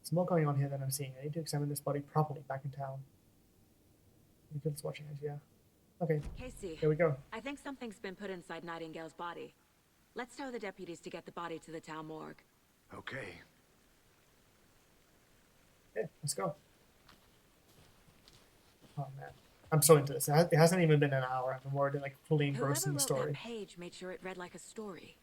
There's more going on here than I'm seeing. I need to examine this body properly back in town. You good watching it, yeah. Okay. Casey, Here we go. I think something's been put inside Nightingale's body. Let's tell the deputies to get the body to the town morgue. Okay. Okay, let's go. Oh man, I'm so into this. It hasn't even been an hour. I'm already like fully engrossed in the Whoever wrote story. that page made sure it read like a story.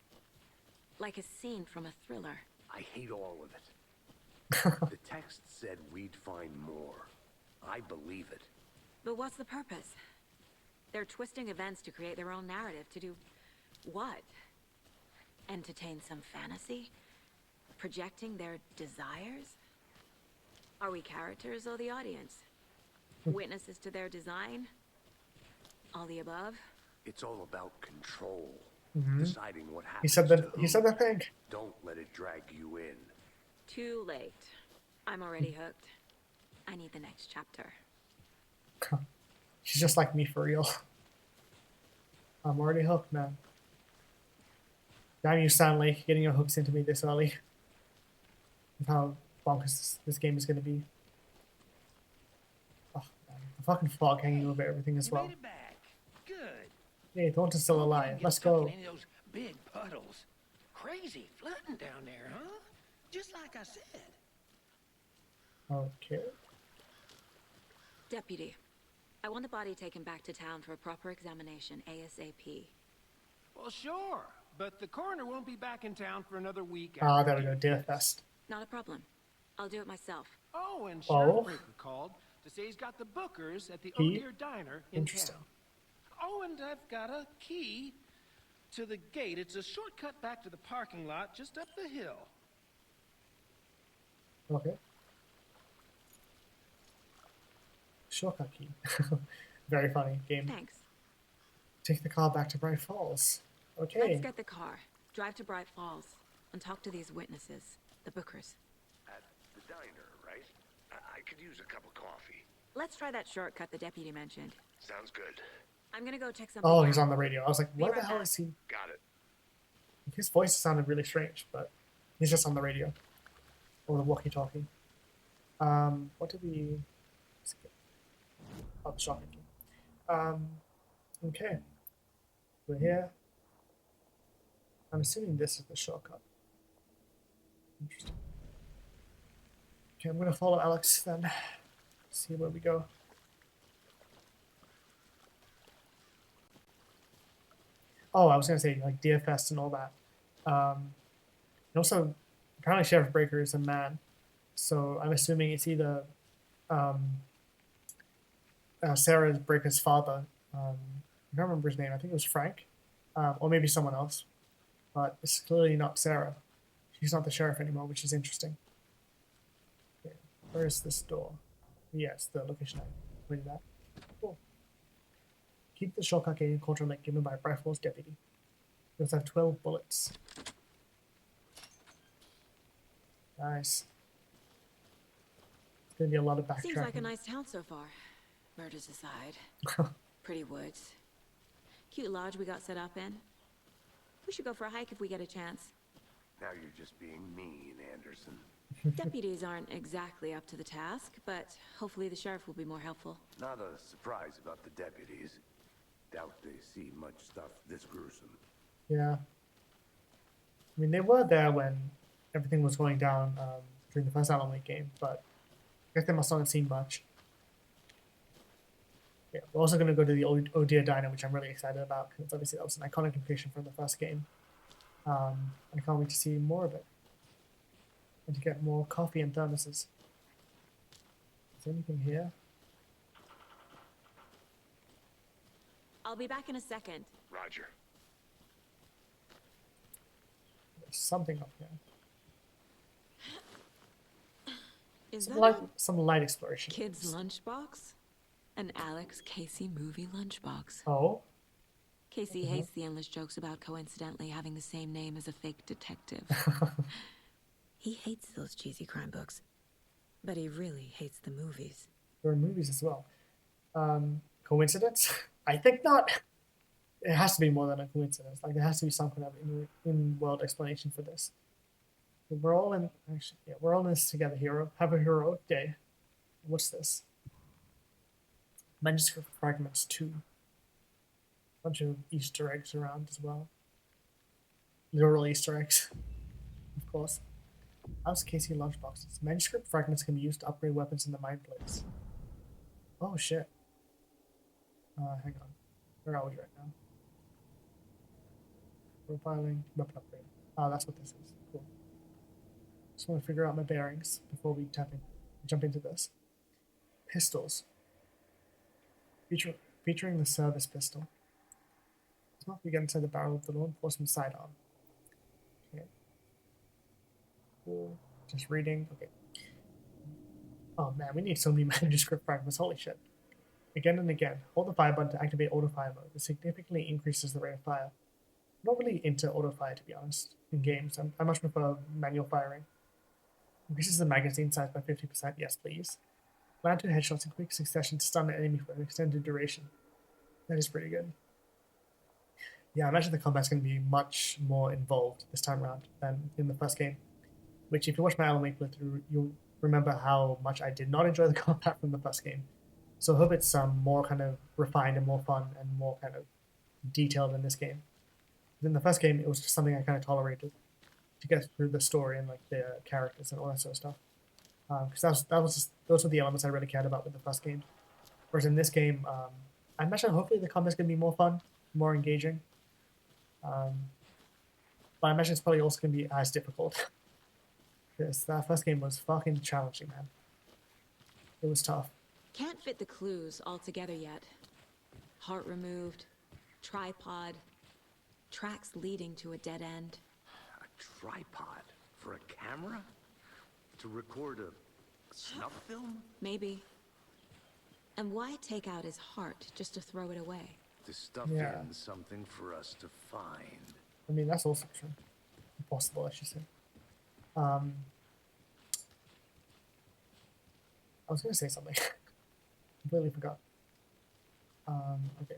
Like a scene from a thriller. I hate all of it. The text said we'd find more. I believe it. But what's the purpose? They're twisting events to create their own narrative. To do what? Entertain some fantasy? Projecting their desires? Are we characters or the audience? Witnesses to their design? All the above? It's all about control. Mm-hmm. Deciding what happens. He said that thing. Don't let it drag you in. Too late. I'm already hooked. I need the next chapter. She's just like me for real. I'm already hooked, man. Damn you, Stanley, getting your hooks into me this early. With how bonkers this game is going to be. Oh, man. The fucking fog hanging over everything as well. Made it back. Good. Hey, Thornton's still alive. Let's go. Any of those big puddles. Crazy flooding down there, huh? Just like I said. Okay. Deputy, I want the body taken back to town for a proper examination ASAP. Well, sure, but the coroner won't be back in town for another week. Ah, after there we go, doing Deer this. Fest. Not a problem. I'll do it myself. Oh, and Oh. Sheriff Breaker called to say he's got the bookers at the Oh He? Dear Diner in Interesting. town. Oh, and I've got a key to the gate. It's a shortcut back to the parking lot just up the hill. Okay. Shortcut key. Very funny game. Thanks. Take the car back to Bright Falls. Okay. Let's get the car, drive to Bright Falls, and talk to these witnesses, the bookers. At the diner, right? I could use a cup of coffee. Let's try that shortcut the deputy mentioned. Sounds good. I'm gonna go check something Oh, out. he's on the radio. I was like, Be what the right hell back. is he? Got it. His voice sounded really strange, but he's just on the radio. Or the walkie-talkie. What did we... Oh, the shotgun key. Okay. We're here. I'm assuming this is the shortcut. Interesting. Okay, I'm gonna follow Alex then. See where we go. Oh, I was gonna say like Deer Fest and all that. And also, apparently Sheriff Breaker is a man, so I'm assuming it's either Sarah Breaker's father. I don't remember his name. I think it was Frank, or maybe someone else. But it's clearly not Sarah. She's not the sheriff anymore, which is interesting. Okay. Where is this door? Yes, the location I pointed at. Cool. Keep the shortcut gate in Cauldron Lake given by Bright Falls deputy. You also have 12 bullets. Nice. It's gonna be a lot of backtracking. Seems like a nice town so far. Murders aside. Pretty woods. Cute lodge we got set up in. We should go for a hike if we get a chance. Now you're just being mean, Anderson. Deputies aren't exactly up to the task, but hopefully the sheriff will be more helpful. Not a surprise about the deputies. Doubt they see much stuff this gruesome. Yeah. I mean, they were there when everything was going down during the first Alan Wake game, but I guess they must not have seen much. Yeah, we're also going to go to the Oh Dear Diner, which I'm really excited about, because obviously that was an iconic location from the first game. I can't wait to see more of it. And to get more coffee and thermoses. Is there anything here? I'll be back in a second. Roger. There's something up here. Is Some that light, a some light exploration. kid's lunchbox? An Alex Casey movie lunchbox. Oh? Casey hates the endless jokes about coincidentally having the same name as a fake detective. He hates those cheesy crime books, but he really hates the movies. There are movies as well. Coincidence? I think not. It has to be more than a coincidence. Like, there has to be some kind of in-world explanation for this. We're all in... Actually, yeah, we're all in this together, hero. Have a heroic day. What's this? Manuscript Fragments 2. Bunch of Easter eggs around as well. Literal Easter eggs, of course. House Casey lunchboxes. Manuscript fragments can be used to upgrade weapons in the mine place. Oh shit. Hang on. Where are we right now? Profiling, weapon upgrade. Ah, that's what this is. Cool. Just want to figure out my bearings before we jump into this. Pistols. Featuring the service pistol. It's not we get inside the barrel of the law enforcement sidearm. Okay. Cool. Just reading. Okay. Oh man, we need so many manuscript fragments. Holy shit. Again and again, hold the fire button to activate auto fire mode. This significantly increases the rate of fire. I'm not really into auto fire, to be honest, in games. I much prefer manual firing. Increases the magazine size by 50%. Yes, please. Land 2 headshots in quick succession to stun an enemy for an extended duration. That is pretty good. Yeah, I imagine the combat's going to be much more involved this time around than in the first game. Which, if you watch my Alan Wake playthrough, you'll remember how much I did not enjoy the combat from the first game. So I hope it's more kind of refined and more fun and more kind of detailed in this game. In the first game, it was just something I kind of tolerated to get through the story and like the characters and all that sort of stuff. Because those were the elements I really cared about with the first game. Whereas in this game, I imagine hopefully the combat's going to be more fun, more engaging. But I imagine it's probably also going to be as difficult. Because that first game was fucking challenging, man. It was tough. Can't fit the clues all together yet. Heart removed, tripod, tracks leading to a dead end. A tripod for a camera? To record a snuff film? Maybe. And why take out his heart just to throw it away? To stuff Yeah. in something for us to find. I mean, that's also true. Impossible, I should say. I was going to say something. Completely forgot. Okay.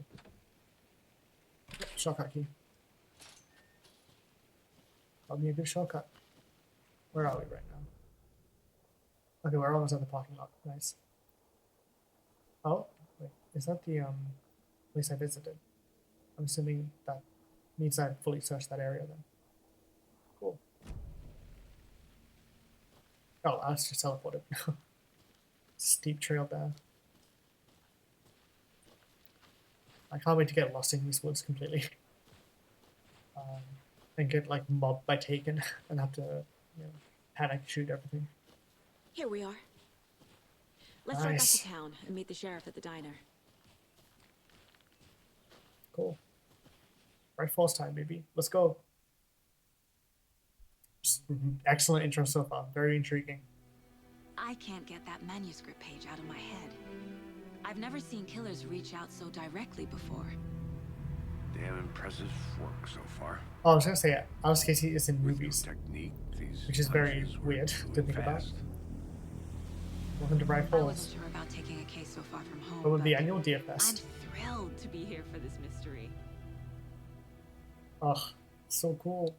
Shortcut key. That'll be a good shortcut. Where are we right now? Okay, we're almost at the parking lot. Nice. Oh, wait. Is that the place I visited? I'm assuming that means I fully searched that area then. Cool. Oh, I was just teleported. Steep trail down. I can't wait to get lost in these woods completely. And get like mobbed by Taken and have to, you know, panic shoot everything. Here we are. Let's drive back Nice. to town and meet the sheriff at the diner. Cool. Right falls time, baby. Let's go. Just, excellent intro so far. Very intriguing. I can't get that manuscript page out of my head. I've never seen killers reach out so directly before. Damn impressive work so far. Oh, I was gonna say Alice Casey is in With your movies, technique, these which is very punches were weird moving to think about. fast. Welcome to Bright I Falls. wasn't sure about taking a case so far from home, What would but the annual Deer I'm Fest? thrilled to be here for this mystery. Oh, so cool.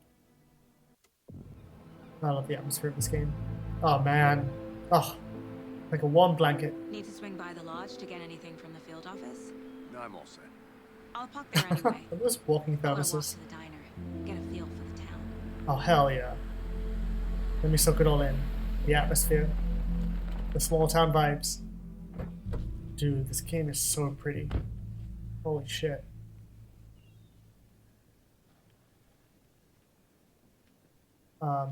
I love the atmosphere of this game. Oh man. Oh, like a warm blanket. Need to swing by the lodge to get anything from the field office? No, I'm all set. I'll park there anyway. Are those walking I want to walk services? to the diner, get a feel for the town. Oh hell yeah. Let me soak it all in. The atmosphere. The small town vibes. Dude, this game is so pretty. Holy shit. The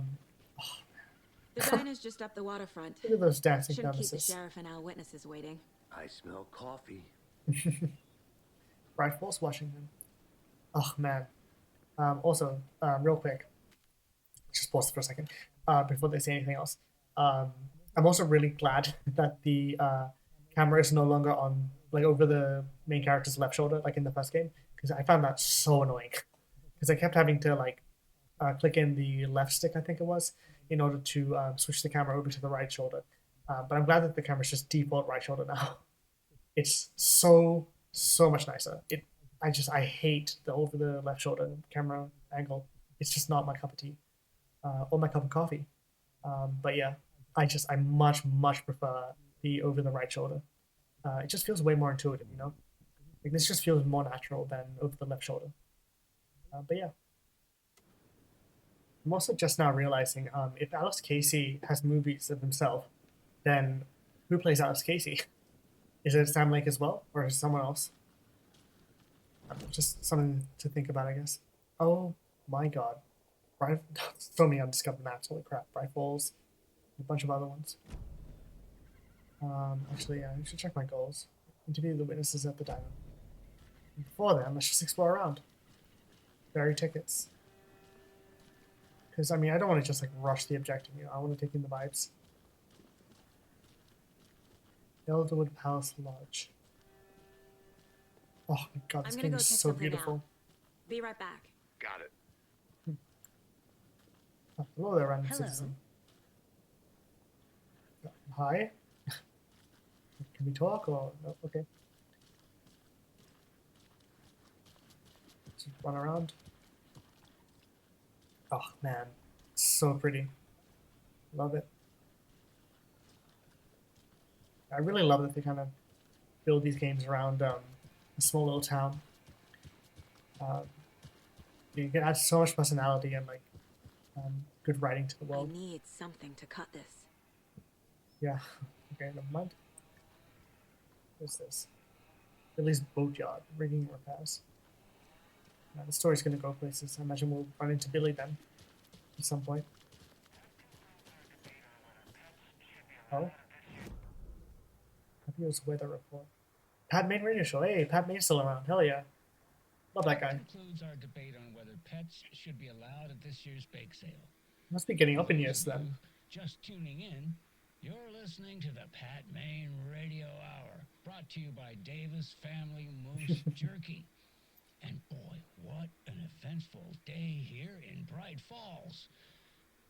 diner's just up the waterfront. Look at those dancing Shouldn't keep the canvases. sheriff and our witnesses waiting. I smell coffee. Bright Falls, Washington. Oh man. Also, real quick, just pause for a second before they say anything else. I'm also really glad that the camera is no longer on, like, over the main character's left shoulder, like in the first game, because I found that so annoying. Because I kept having to like click in the left stick, I think it was, in order to switch the camera over to the right shoulder. But I'm glad that the camera's just default right shoulder now. It's so much nicer. I hate the over the left shoulder camera angle. It's just not my cup of tea, or my cup of coffee. But yeah, I much prefer the over the right shoulder. It just feels way more intuitive, you know. Like this just feels more natural than over the left shoulder. But yeah, I'm also just now realizing if Alice Casey has movies of himself, then who plays Alice Casey? Is it Sam Lake as well, or is it someone else? Just something to think about, I guess. Oh my god. So many undiscovered maps, holy crap. Bright Falls, a bunch of other ones. Actually, yeah, I should check my goals. Interview the witnesses at the diner. Before then, let's just explore around. Bury tickets. Because, I mean, I don't want to just, like, rush the objective, you know, I want to take in the vibes. Elderwood Palace Lodge. Oh my god, this I'm gonna game go is check so something beautiful. out. Be right back. Got it. Oh, hello there, random Hello. citizen. Hi. Can we talk or no? Okay. Just run around. Oh man, so pretty. Love it. I really love that they kind of build these games around a small little town. You can add so much personality and like good writing to the I world. need something to cut this. Yeah. Okay, never mind. What's this? Billy's Boatyard, rigging repairs. The story's going to go places. I imagine we'll run into Billy then at some point. Oh. Fabio's weather report. Pat Main radio show. Hey, Pat Main's still around. Hell yeah. Love that guy. Concludes our debate on whether pets should be allowed at this year's bake sale. Must be getting up in years For those of then. you just tuning in, you're listening to the Pat Main Radio Hour, brought to you by Davis Family Moose Jerky. And boy, what an eventful day here in Bright Falls.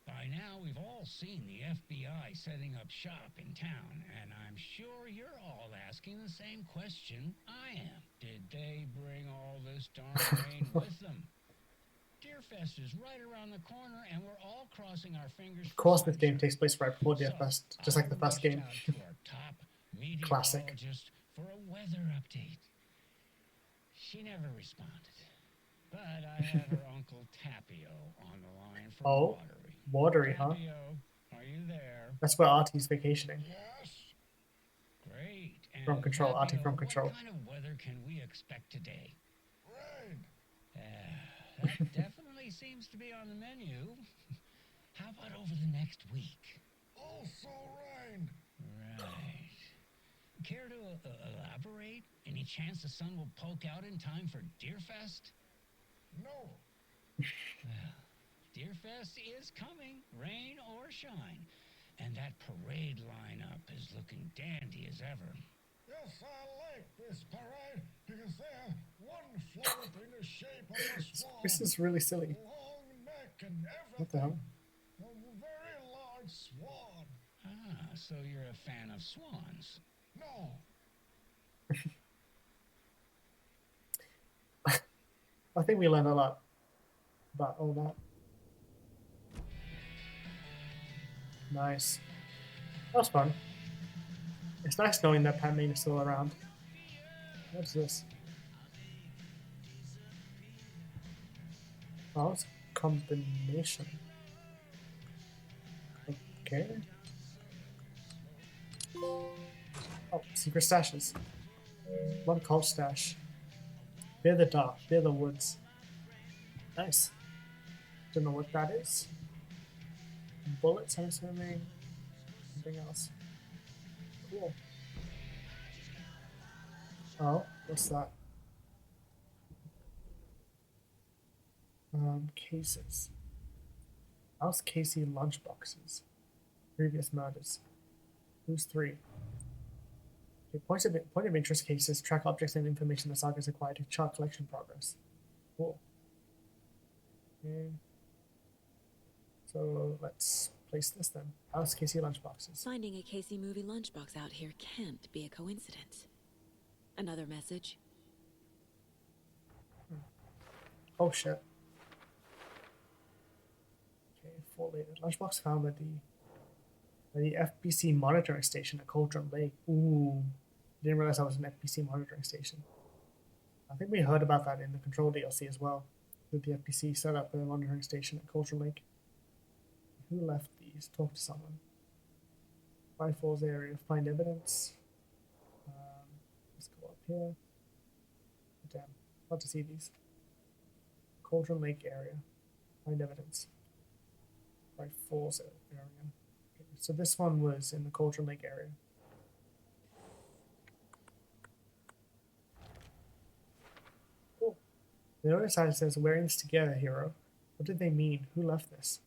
By now, we've all seen the FBI setting up shop in town, and I'm sure you're all asking the same question I am. Did they bring all this darn rain with them? Deerfest is right around the corner, and we're all crossing our fingers. Of course, this game takes place right before Deerfest, just like the first game. To our top Classic. meteorologist for a weather update. She never responded, but I have her Uncle Tapio on the line for Oh, watery, huh? Tapio, are you there? That's where Artie's vacationing. Yes. Great. And From control, Artie Tapio, from control. What kind of weather can we expect today? Rain. That definitely seems to be on the menu. How about over the next week? Also rain. Right. Care to elaborate? Any chance the sun will poke out in time for Deerfest? No. Well, Deerfest is coming, rain or shine. And that parade lineup is looking dandy as ever. Yes, I like this parade because they're one float in the shape of a swan. This is really silly. Long neck and everything. What the hell? A very large swan. Ah, so you're a fan of swans? No. I think we learned a lot about all that. Nice. That was fun. It's nice knowing that Pat Main is still around. What's this? Oh, it's a combination. Okay. Oh, secret stashes. One cult stash. Fear the dark, fear the woods. Nice. Don't know what that is. Bullets, I'm assuming. Something else. Cool. Oh, what's that? Cases. House Casey lunchboxes. Previous murders. Who's 3? Okay, point of interest cases track objects and information the SAGA has acquired to chart collection progress. Cool. Okay. So let's place this then. House Casey lunchboxes. Finding a Casey movie lunchbox out here can't be a coincidence. Another message? Oh shit. Okay, 4 later. Lunchbox found at the FBC monitoring station at Cauldron Lake. Ooh. Didn't realize that was an FBC monitoring station. I think we heard about that in the Control DLC as well. That the FBC set up a monitoring station at Cauldron Lake. Who left these? Talk to someone. Bright Falls area. Find evidence. Let's go up here. Damn. Love to see these. Cauldron Lake area. Find evidence. Bright Falls area. Okay, so this one was in the Cauldron Lake area. Cool. The other side says, wearing this together, hero. What did they mean? Who left this?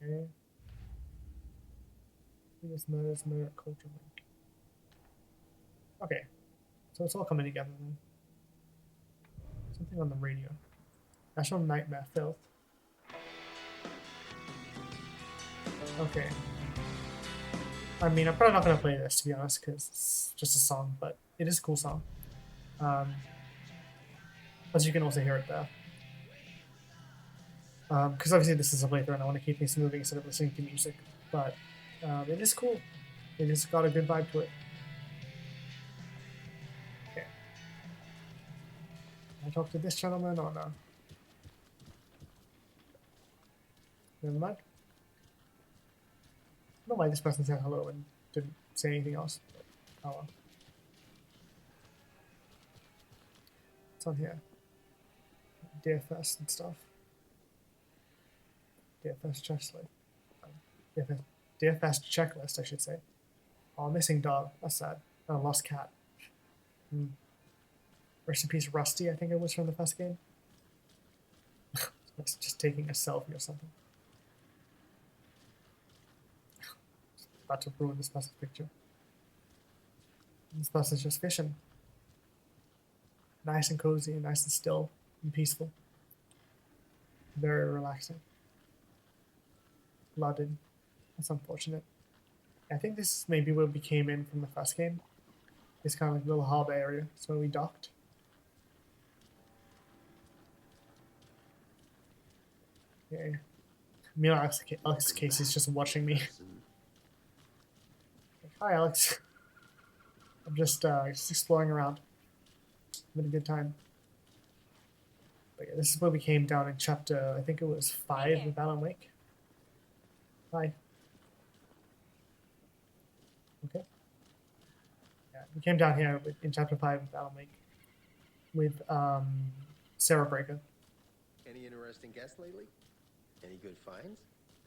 Okay. Previous murders, murder at Cauldron Lake. Okay. So it's all coming together then. Something on the radio. National Nightmare Filth. Okay. I mean, I'm probably not going to play this, to be honest, because it's just a song, but it is a cool song. As you can also hear it there. Because obviously this is a playthrough and I want to keep things moving instead of listening to music. But it is cool. It has got a good vibe to it. Okay. Can I talk to this gentleman or no? Never mind. I don't know why this person said hello and didn't say anything else. But, oh well. What's on here? DFS and stuff. DFS checklist. DFS, DFS checklist, I should say. Oh, missing dog. That's sad. Oh, lost cat. Rest in peace, Rusty. I think it was from the first game. It's just taking a selfie or something. About to ruin this person's picture. This person's just fishing. Nice and cozy, nice and still and peaceful. Very relaxing. Flooded. That's unfortunate. I think this is maybe where we came in from the first game. This kind of like little harbor area. That's where we docked. Okay. Meanwhile, Alex Casey's just watching me. Hi, Alex. I'm just exploring around. Having a good time. But yeah, this is where we came down in chapter, I think it was 5 of Alan Wake. Hi. Okay. Yeah, we came down here in chapter 5 of Alan Wake with Sarah Breaker. Any interesting guests lately? Any good finds?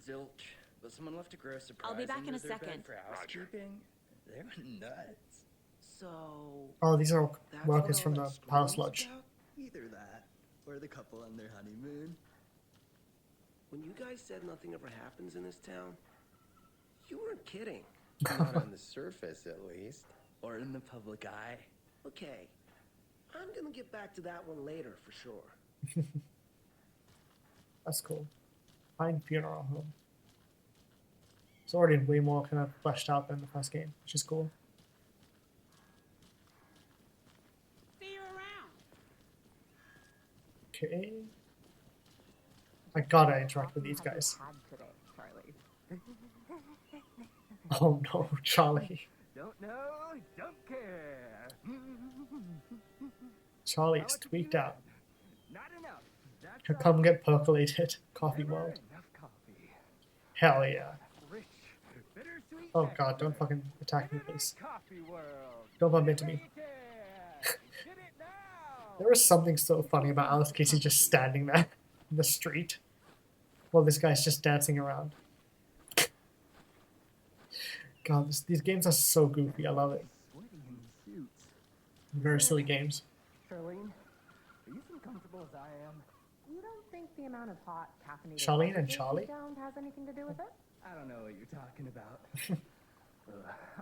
Zilch, but someone left a gross surprise. I'll be back in a under their bed second. for housekeeping. They were nuts. So... Oh, these are all that's workers what from all the that Palace scream's Lodge. about? Either that, or the couple on their honeymoon. When you guys said nothing ever happens in this town, you weren't kidding. Not on the surface, at least. Or in the public eye. Okay, I'm gonna get back to that one later for sure. That's cool. Pine Funeral Home. It's already way more kind of fleshed out than the first game, which is cool. See you around. Okay. I gotta interact with these guys. Oh no, Charlie. Don't know, don't care. Charlie is tweaked out. Not enough. That's He'll come get percolated. Coffee world. enough coffee. Hell yeah. Rich, bittersweet. Oh god, don't fucking attack me, please. Coffee world. Don't bump into me. There is something so funny about Alice Casey just standing there in the street while this guy's just dancing around. God, these games are so goofy. I love it. Very silly games. Charlene, are you as comfortable as I am? You don't think the amount of hot caffeinated Charlene and beverages Charlie? you downed has anything to do with it? I don't know what you're talking about.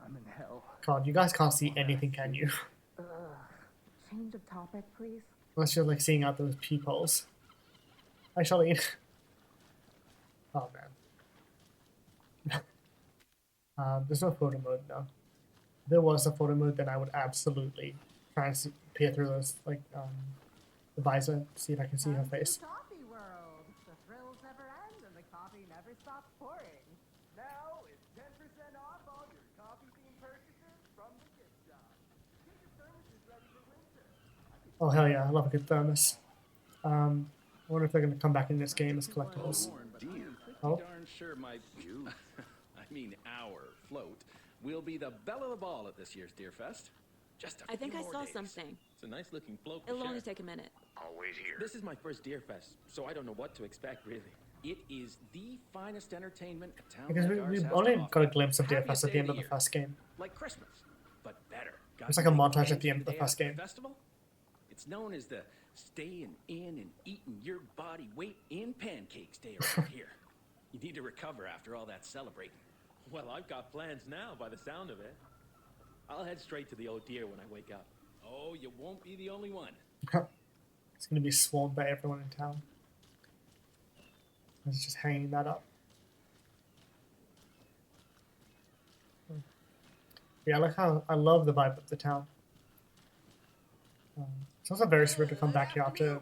I'm in hell. God, you guys can't see anything, can you? Change of topic, please. Unless you're like seeing out those peepholes. Hi, Charlene. Oh man. There's no photo mode now. If there was a photo mode, then I would absolutely try and peer through those, like, the visor, see if I can see her face. Coffee world. The thrills never end and the coffee never stops pouring. Now it's 10% off all your coffee-themed purchases from the gift shop. Get your thermoses ready for winter. Oh hell yeah, I love a good thermos. I wonder if they're gonna come back in this game as collectibles. Oh, Darn sure my I mean our float will be the belle of the ball at this year's Deer Fest. Just a I think few I more saw days. something. It's a nice looking float. It'll to only share. take a minute. I'll wait here. This is my first Deer Fest, so I don't know what to expect really. It is the finest entertainment a town because like ours we has to only offer. got a glimpse of Happiest DFS at day the end of the year. first game. Like Christmas, but better. Got It's like a big montage at games the end of the day first after game. Festival. It's known as the staying in and eating your body weight in pancakes day around here. You need to recover after all that celebrating. Well, I've got plans now by the sound of it. I'll head straight to the old deer when I wake up. Oh, you won't be the only one. It's gonna be swarmed by everyone in town. It's just hanging that up. Yeah, I like how I love the vibe of the town. It's also very surreal to come back here after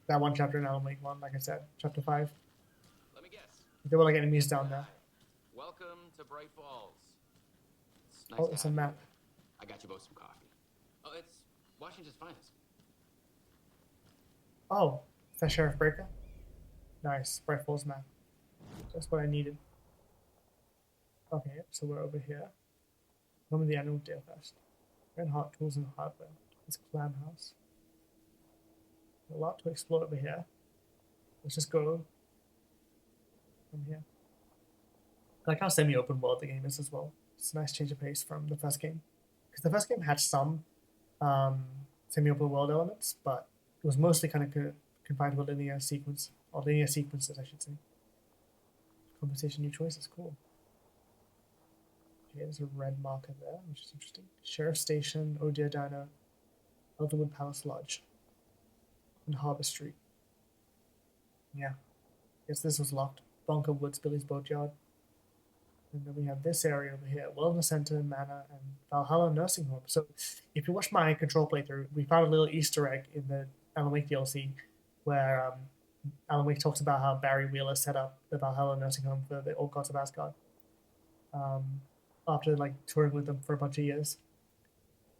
that one chapter in Alan Wake 1, like I said, chapter 5. Let me guess. There were like enemies down there. Welcome to Bright Falls. It's nice Oh, to it's a have you. map. I got you both some coffee. Oh, it's Washington's finest. Oh, is that Sheriff Breaker? Nice, Bright Falls map. That's what I needed. Okay, so we're over here. Home of the annual Deer Fest. Red Hot Tools and Hardware. It's Clan House. A lot to explore over here. Let's just go from here. I like how semi-open world the game is as well. It's a nice change of pace from the first game. Because the first game had some semi-open world elements, but it was mostly kind of confined to a linear sequence, or linear sequences, I should say. Conversation, new choices, cool. Okay, there's a red marker there, which is interesting. Sheriff Station, Oh Dear Diner, Elderwood Palace Lodge, and Harbor Street. Yeah, guess this was locked. Bunker Woods, Billy's Boatyard. And then we have this area over here, Wellness Center, Manor, and Valhalla Nursing Home. So if you watch my Control playthrough, we found a little Easter egg in the Alan Wake DLC where Alan Wake talks about how Barry Wheeler set up the Valhalla Nursing Home for the Old Gods of Asgard after like touring with them for a bunch of years.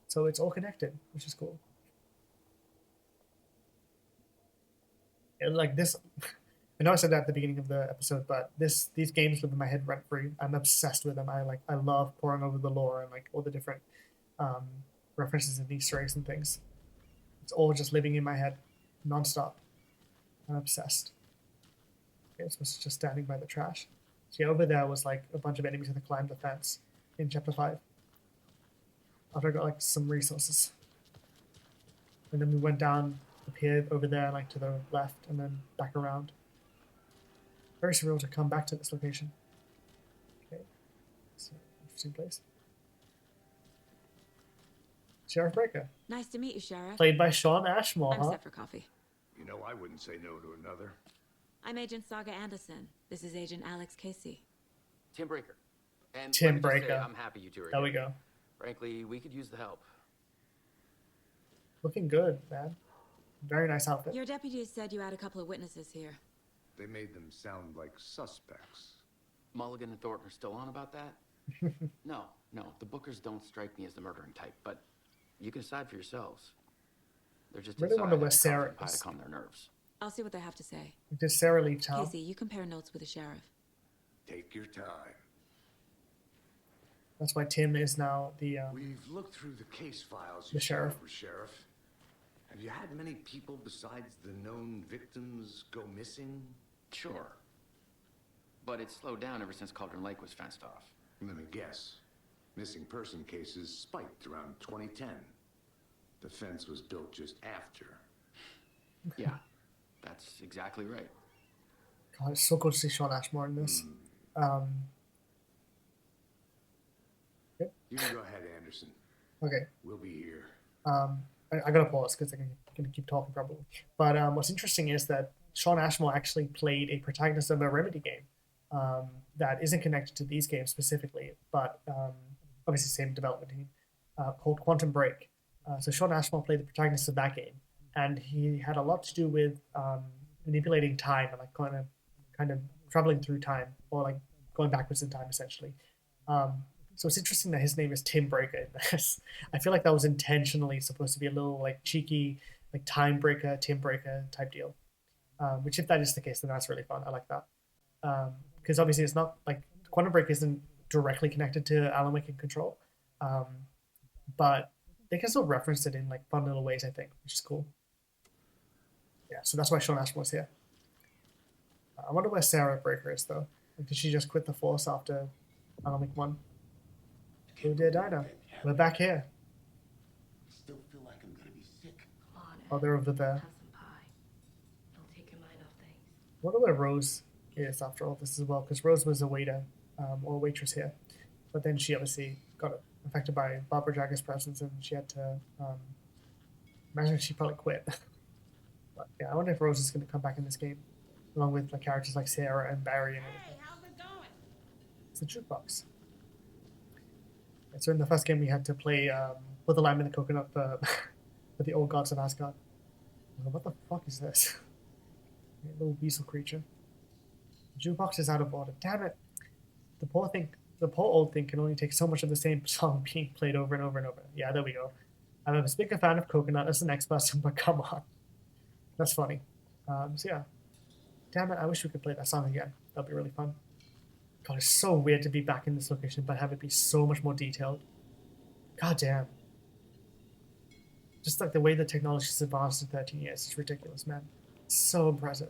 So it's all connected, which is cool. And like this, I know I said that at the beginning of the episode, but these games live in my head rent free. I'm obsessed with them. I love poring over the lore and like all the different references and Easter eggs and things. It's all just living in my head, nonstop. I'm obsessed. Okay, so it's just standing by the trash. See, over there was like a bunch of enemies that climbed the fence in chapter 5. After I got like some resources, and then we went down up here, over there, like to the left, and then back around. Very surreal to come back to this location. Okay, it's an interesting place. Sheriff Breaker. Nice to meet you, Sheriff. Played by Sean Ashmore, I'm set for coffee. You know, I wouldn't say no to another. I'm Agent Saga Anderson. This is Agent Alex Casey. Tim Breaker. And Tim let me just say, Breaker. I'm happy you two are There here. we go. Frankly, we could use the help. Looking good, man. Very nice outfit. Your deputies said you had a couple of witnesses here. They made them sound like suspects. Mulligan and Thornton are still on about that? No, the Bookers don't strike me as the murdering type, but you can decide for yourselves. They're just Really wonder where inside Sarah having coffee and pie is. to calm their nerves. I'll see what they have to say. Did Sarah leave town? Casey, you compare notes with the sheriff. Take your time. That's why Tim is now the We've looked through the case files. The sheriff. Sheriff. Have you had many people besides the known victims go missing? Sure. But it's slowed down ever since Cauldron Lake was fenced off. Let me guess. Missing person cases spiked around 2010. The fence was built just after. Yeah, that's exactly right. God, it's so good to see Sean Ashmore in this. You can go ahead, Anderson. Okay. We'll be here. I gotta pause because I'm gonna keep talking probably. But what's interesting is that Sean Ashmore actually played a protagonist of a Remedy game that isn't connected to these games specifically, but obviously same development team, called Quantum Break. So Sean Ashmore played the protagonist of that game, and he had a lot to do with manipulating time and like kind of traveling through time, or like going backwards in time essentially. So it's interesting that his name is Tim Breaker in this. I feel like that was intentionally supposed to be a little like cheeky, like time breaker, Tim Breaker type deal. Which if that is the case, then that's really fun. I like that. Because obviously it's not like Quantum Break isn't directly connected to Alan Wake and Control. But they can still reference it in like fun little ways, I think, which is cool. Yeah, so that's why Sean Ashmore's here. I wonder where Sarah Breaker is though. Like, did she just quit the force after Alan Wake 1? Oh dear Dinah. We're back here. Still feel like I'm gonna be sick. Oh, they're over there. Have some pie. Don't take your mind off things. I wonder where Rose is after all this as well, because Rose was a waiter or a waitress here. But then she obviously got affected by Barbara Jagger's presence and she had to imagine she probably quit. But yeah, I wonder if Rose is going to come back in this game, along with like characters like Sarah and Barry and everything. Hey, how's it going? It's a jukebox. And so in the first game we had to play Put the Lime in the Coconut for the Old Gods of Asgard. What the fuck is this? A little weasel creature. The jukebox is out of order. Damn it! The poor old thing can only take so much of the same song being played over and over and over. Yeah, there we go. I'm as big a fan of Coconut as the next person, but come on. That's funny. So yeah. Damn it, I wish we could play that song again. That'd be really fun. God, it's so weird to be back in this location, but have it be so much more detailed. God damn. Just like the way the technology has advanced in 13 years. It's ridiculous, man. It's so impressive.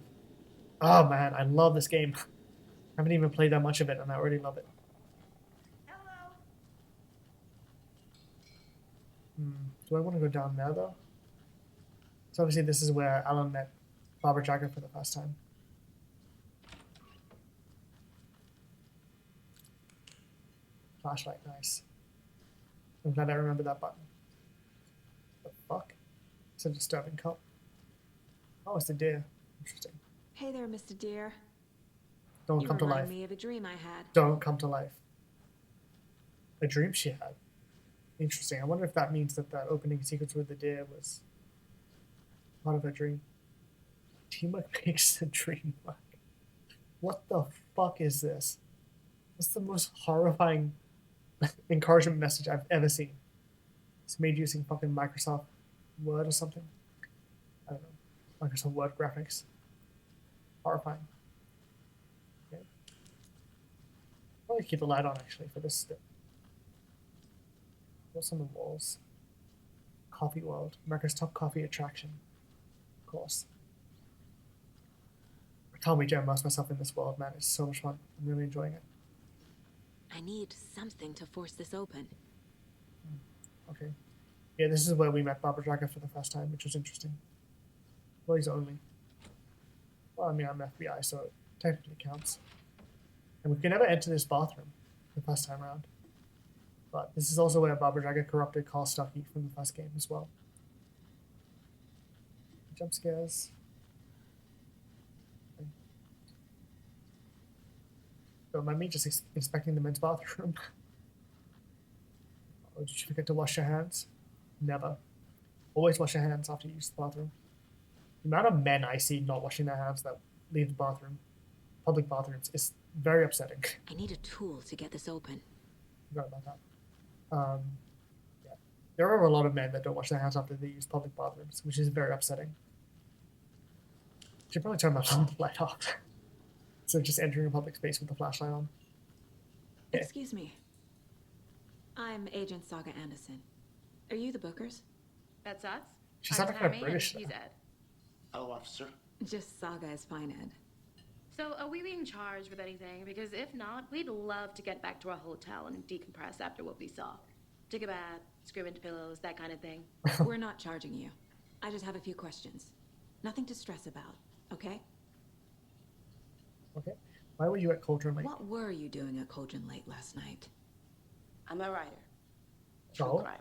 Oh man, I love this game. I haven't even played that much of it, and I already love it. Do I want to go down there though? So obviously this is where Alan met Barbara Jagger for the first time. Flashlight, nice. I'm glad I remember that button. The fuck? It's a disturbing cop. Oh, it's the deer. Interesting. Hey there, Mr. Deer. Don't You come to remind life. me of a dream I had. Don't come to life. A dream she had. Interesting. I wonder if that means that that opening sequence with the deer was part of her dream. Teamwork makes the dream work. What the fuck is this? What's the most horrifying encouragement message I've ever seen? It's made using fucking Microsoft Word or something. I don't know. Microsoft Word graphics. Horrifying. Okay. Probably keep the light on actually for this step. What's on the walls? Coffee World. America's top coffee attraction. Of course. I can't wait to immerse myself in this world, man. It's so much fun. I'm really enjoying it. I need something to force this open. Okay. Yeah, this is where we met Barbara Jagger for the first time, which was interesting. Boys only. Well, I mean, I'm FBI, so it technically counts. And we can never enter this bathroom the first time around. But this is also where Barbara Jagger corrupted Carl Stuckey from the first game as well. Jump scares. Okay. Don't mind me just inspecting the men's bathroom. Oh, did you forget to wash your hands? Never. Always wash your hands after you use the bathroom. The amount of men I see not washing their hands that leave the bathroom, public bathrooms, is very upsetting. I need a tool to get this open. Forgot about that. Yeah. There are a lot of men that don't wash their hands after they use public bathrooms, which is very upsetting. Should probably turn my light off. So just entering a public space with the flashlight on. Okay. Excuse me. I'm Agent Saga Anderson. Are you the Bookers? That's us. She I'm sounded kind of Tammy, British. and he's Ed. Hello, officer. Just Saga is fine, Ed. So, are we being charged with anything? Because if not, we'd love to get back to our hotel and decompress after what we saw. Take a bath, scream into pillows, that kind of thing. We're not charging you. I just have a few questions. Nothing to stress about, okay? Okay. Why were you at Cauldron late? What were you doing at Cauldron late last night? I'm a writer. True Oh. crime.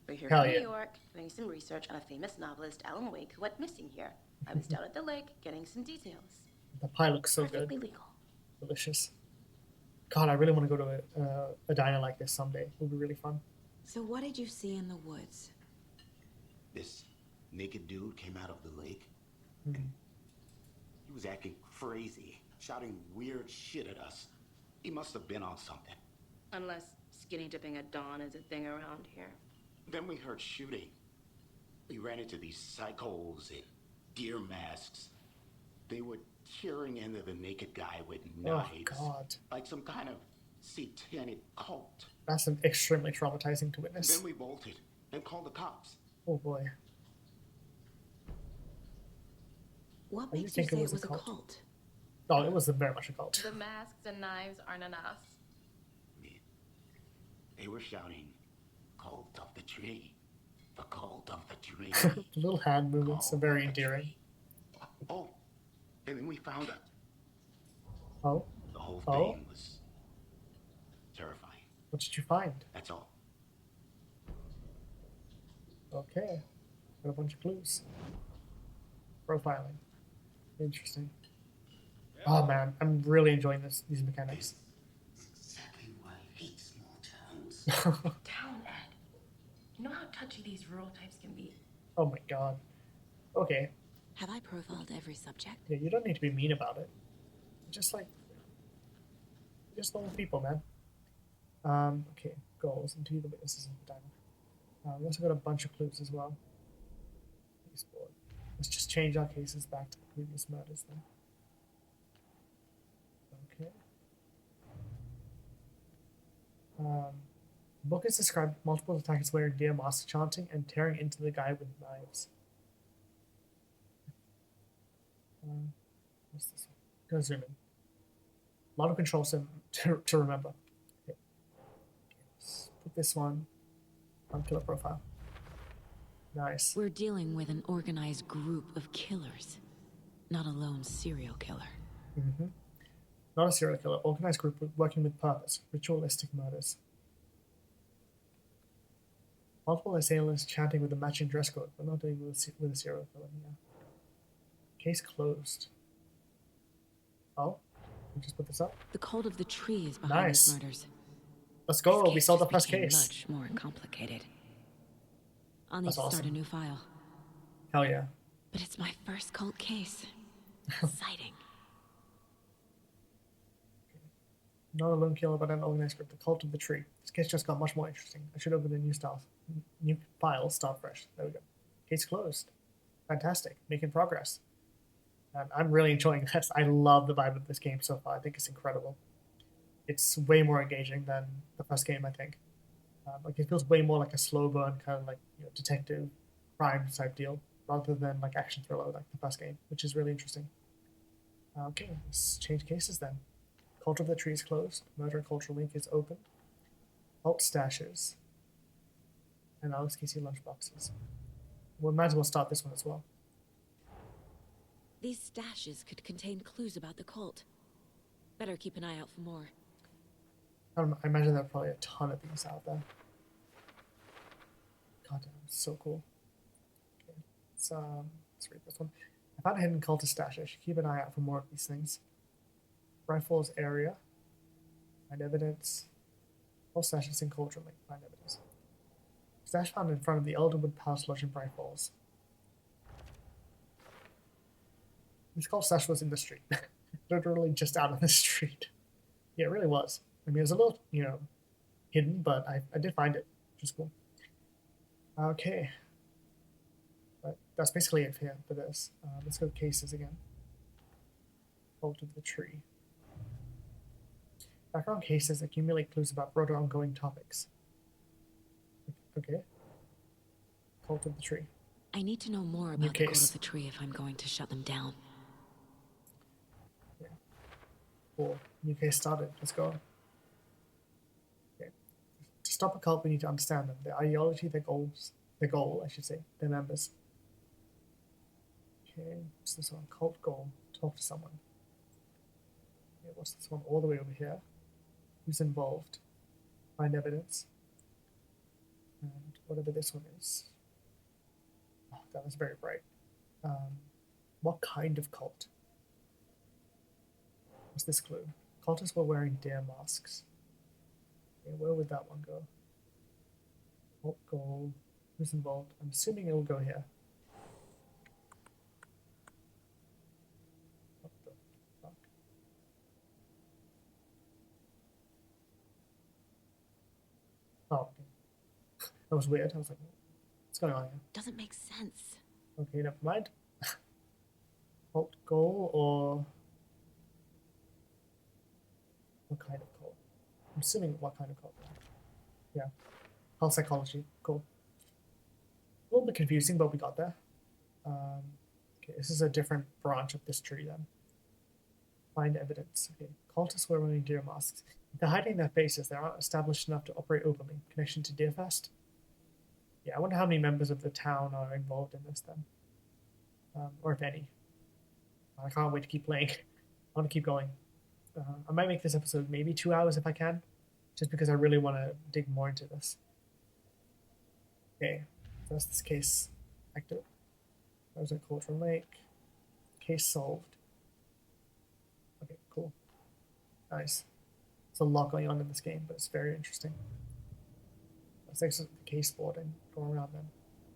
We're here Hell from yeah. New York, doing some research on a famous novelist, Alan Wake, who went missing here. I was down at the lake, getting some details. The pie looks so Perfectly good. legal. Delicious. God, I really want to go to a diner like this someday. It would be really fun. So what did you see in the woods? This naked dude came out of the lake. Hmm. He was acting crazy, shouting weird shit at us. He must have been on something. Unless skinny dipping at dawn is a thing around here. Then we heard shooting. We ran into these psychos in deer masks. They were tearing into the naked guy with knives. God. Like some kind of satanic cult. That's extremely traumatizing to witness. Then we bolted and called the cops. Oh boy. What I makes you think say it it was was a a cult. cult? Oh, it was very much a cult. The masks and knives aren't enough. They were shouting, "Cult of the tree. The cult of the tree." The little hand movements are very endearing. Oh, and then we found it. Oh? The whole Oh? thing was terrifying. What did you find? That's all. Okay. Got a bunch of clues. Profiling. Interesting. Oh man, I'm really enjoying these mechanics. Exactly why I hate small towns. Town, Ed. You know how touchy these rural types can be? Oh my god. Okay. Have I profiled every subject? Yeah, you don't need to be mean about it. Just like, just normal people, man. Okay. Goals. Interview the witnesses in the diner. We also got a bunch of clues as well. Case board. Let's just change our cases back to the previous murders then. Okay. Book has described multiple attackers wearing deer masks, chanting and tearing into the guy with knives. What's this one? Gonna zoom in. A lot of controls to remember. Okay. Let's put this one on killer profile. Nice. We're dealing with an organized group of killers, not a lone serial killer. Mm-hmm. Not a serial killer. Organized group working with purpose. Ritualistic murders. Multiple assailants chanting with a matching dress code. We're not dealing with a serial killer. Yeah. Case closed. Oh, we just put this up. The cult of the tree is behind these murders. Let's go. This We solved the just first became case. Much more complicated. I'll need That's to start awesome. a new file. Hell yeah. But it's my first cult case. Exciting. Not a lone killer, but an organized group. The cult of the tree. This case just got much more interesting. I should open a new file, start fresh. There we go. Case closed. Fantastic. Making progress. And I'm really enjoying this. I love the vibe of this game so far. I think it's incredible. It's way more engaging than the first game, I think. Like it feels way more like a slow burn kind of like detective crime type deal rather than like action thriller like the first game, which is really interesting. Okay, let's change cases then. Cult of the Tree is closed. Murder and Cultural Link is open. Alt stashes. And Alex Casey lunchboxes. We might as well start this one as well. These stashes could contain clues about the cult. Better keep an eye out for more. I imagine there are probably a ton of these out there. God damn, so cool. Okay, let's read this one. I found a hidden cultist stash. I should keep an eye out for more of these things. Rifles area. Find evidence. All stashes in Cauldron Lake. Find evidence. Stash found in front of the Elderwood Palace Lodge in Bright Falls. This cult stash was in the street. Literally just out on the street. Yeah, it really was. I mean, it was a little, hidden, but I did find it, which is cool. Okay. But that's basically it here for this. Let's go to cases again. Cult of the Tree. Background cases accumulate clues about broader ongoing topics. Okay. Cult of the Tree. I need to know more about the cult of the tree if I'm going to shut them down. Yeah. Cool. New case started. Let's go. Okay. To stop a cult, we need to understand them. Their ideology, their goals, their goal, I should say, their members. Okay. What's this one? Cult goal. Talk to someone. Okay, what's this one? All the way over here. Who's involved? Find evidence. And whatever this one is. Oh, that was very bright. What kind of cult? What's this clue? Cultists were wearing deer masks. Okay, where would that one go? Cult goal. Who's involved? I'm assuming it will go here. What the fuck? Oh, okay. That was weird. I was like, what's going on here? Doesn't make sense. Okay, never mind. Cult goal or what kind of cult? I'm assuming what kind of cult. Yeah. Cult psychology. Cool. A little bit confusing, but we got there. Okay, this is a different branch of this tree then. Find evidence. Okay, cultists were wearing deer masks. If they're hiding their faces, they aren't established enough to operate openly. Connection to Deerfest? Yeah, I wonder how many members of the town are involved in this then. Or if any. I can't wait to keep playing. I want to keep going. I might make this episode maybe 2 hours if I can, just because I really want to dig more into this. Okay, so that's this case active. There's a Cauldron Lake. Case solved. Okay, cool. Nice. There's a lot going on in this game, but it's very interesting. Let's exit the case board and go around them.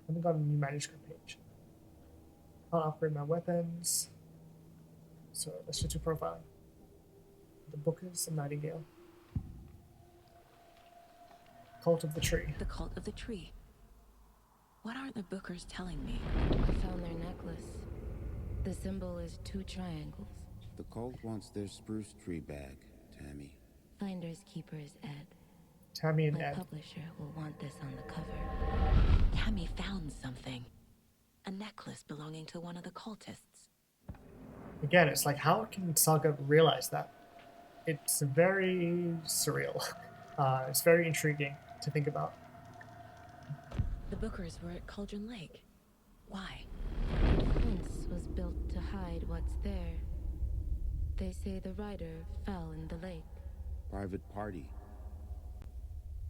I haven't got a new manuscript page. I'll upgrade my weapons. So let's just do profiling. The Bookers and Nightingale. Cult of the Tree. The cult of the tree. What aren't the Bookers telling me? I found their necklace. The symbol is 2 triangles. The cult wants their spruce tree bag, Tammy. Finders keepers Ed. Tammy and My Ed. publisher will want this on the cover. Tammy found something. A necklace belonging to one of the cultists. again, it's like, how can Saga realize that? It's very surreal. It's very intriguing to think about. The Bookers were at Cauldron Lake. Why? The fence was built to hide what's there. They say the rider fell in the lake. Private party.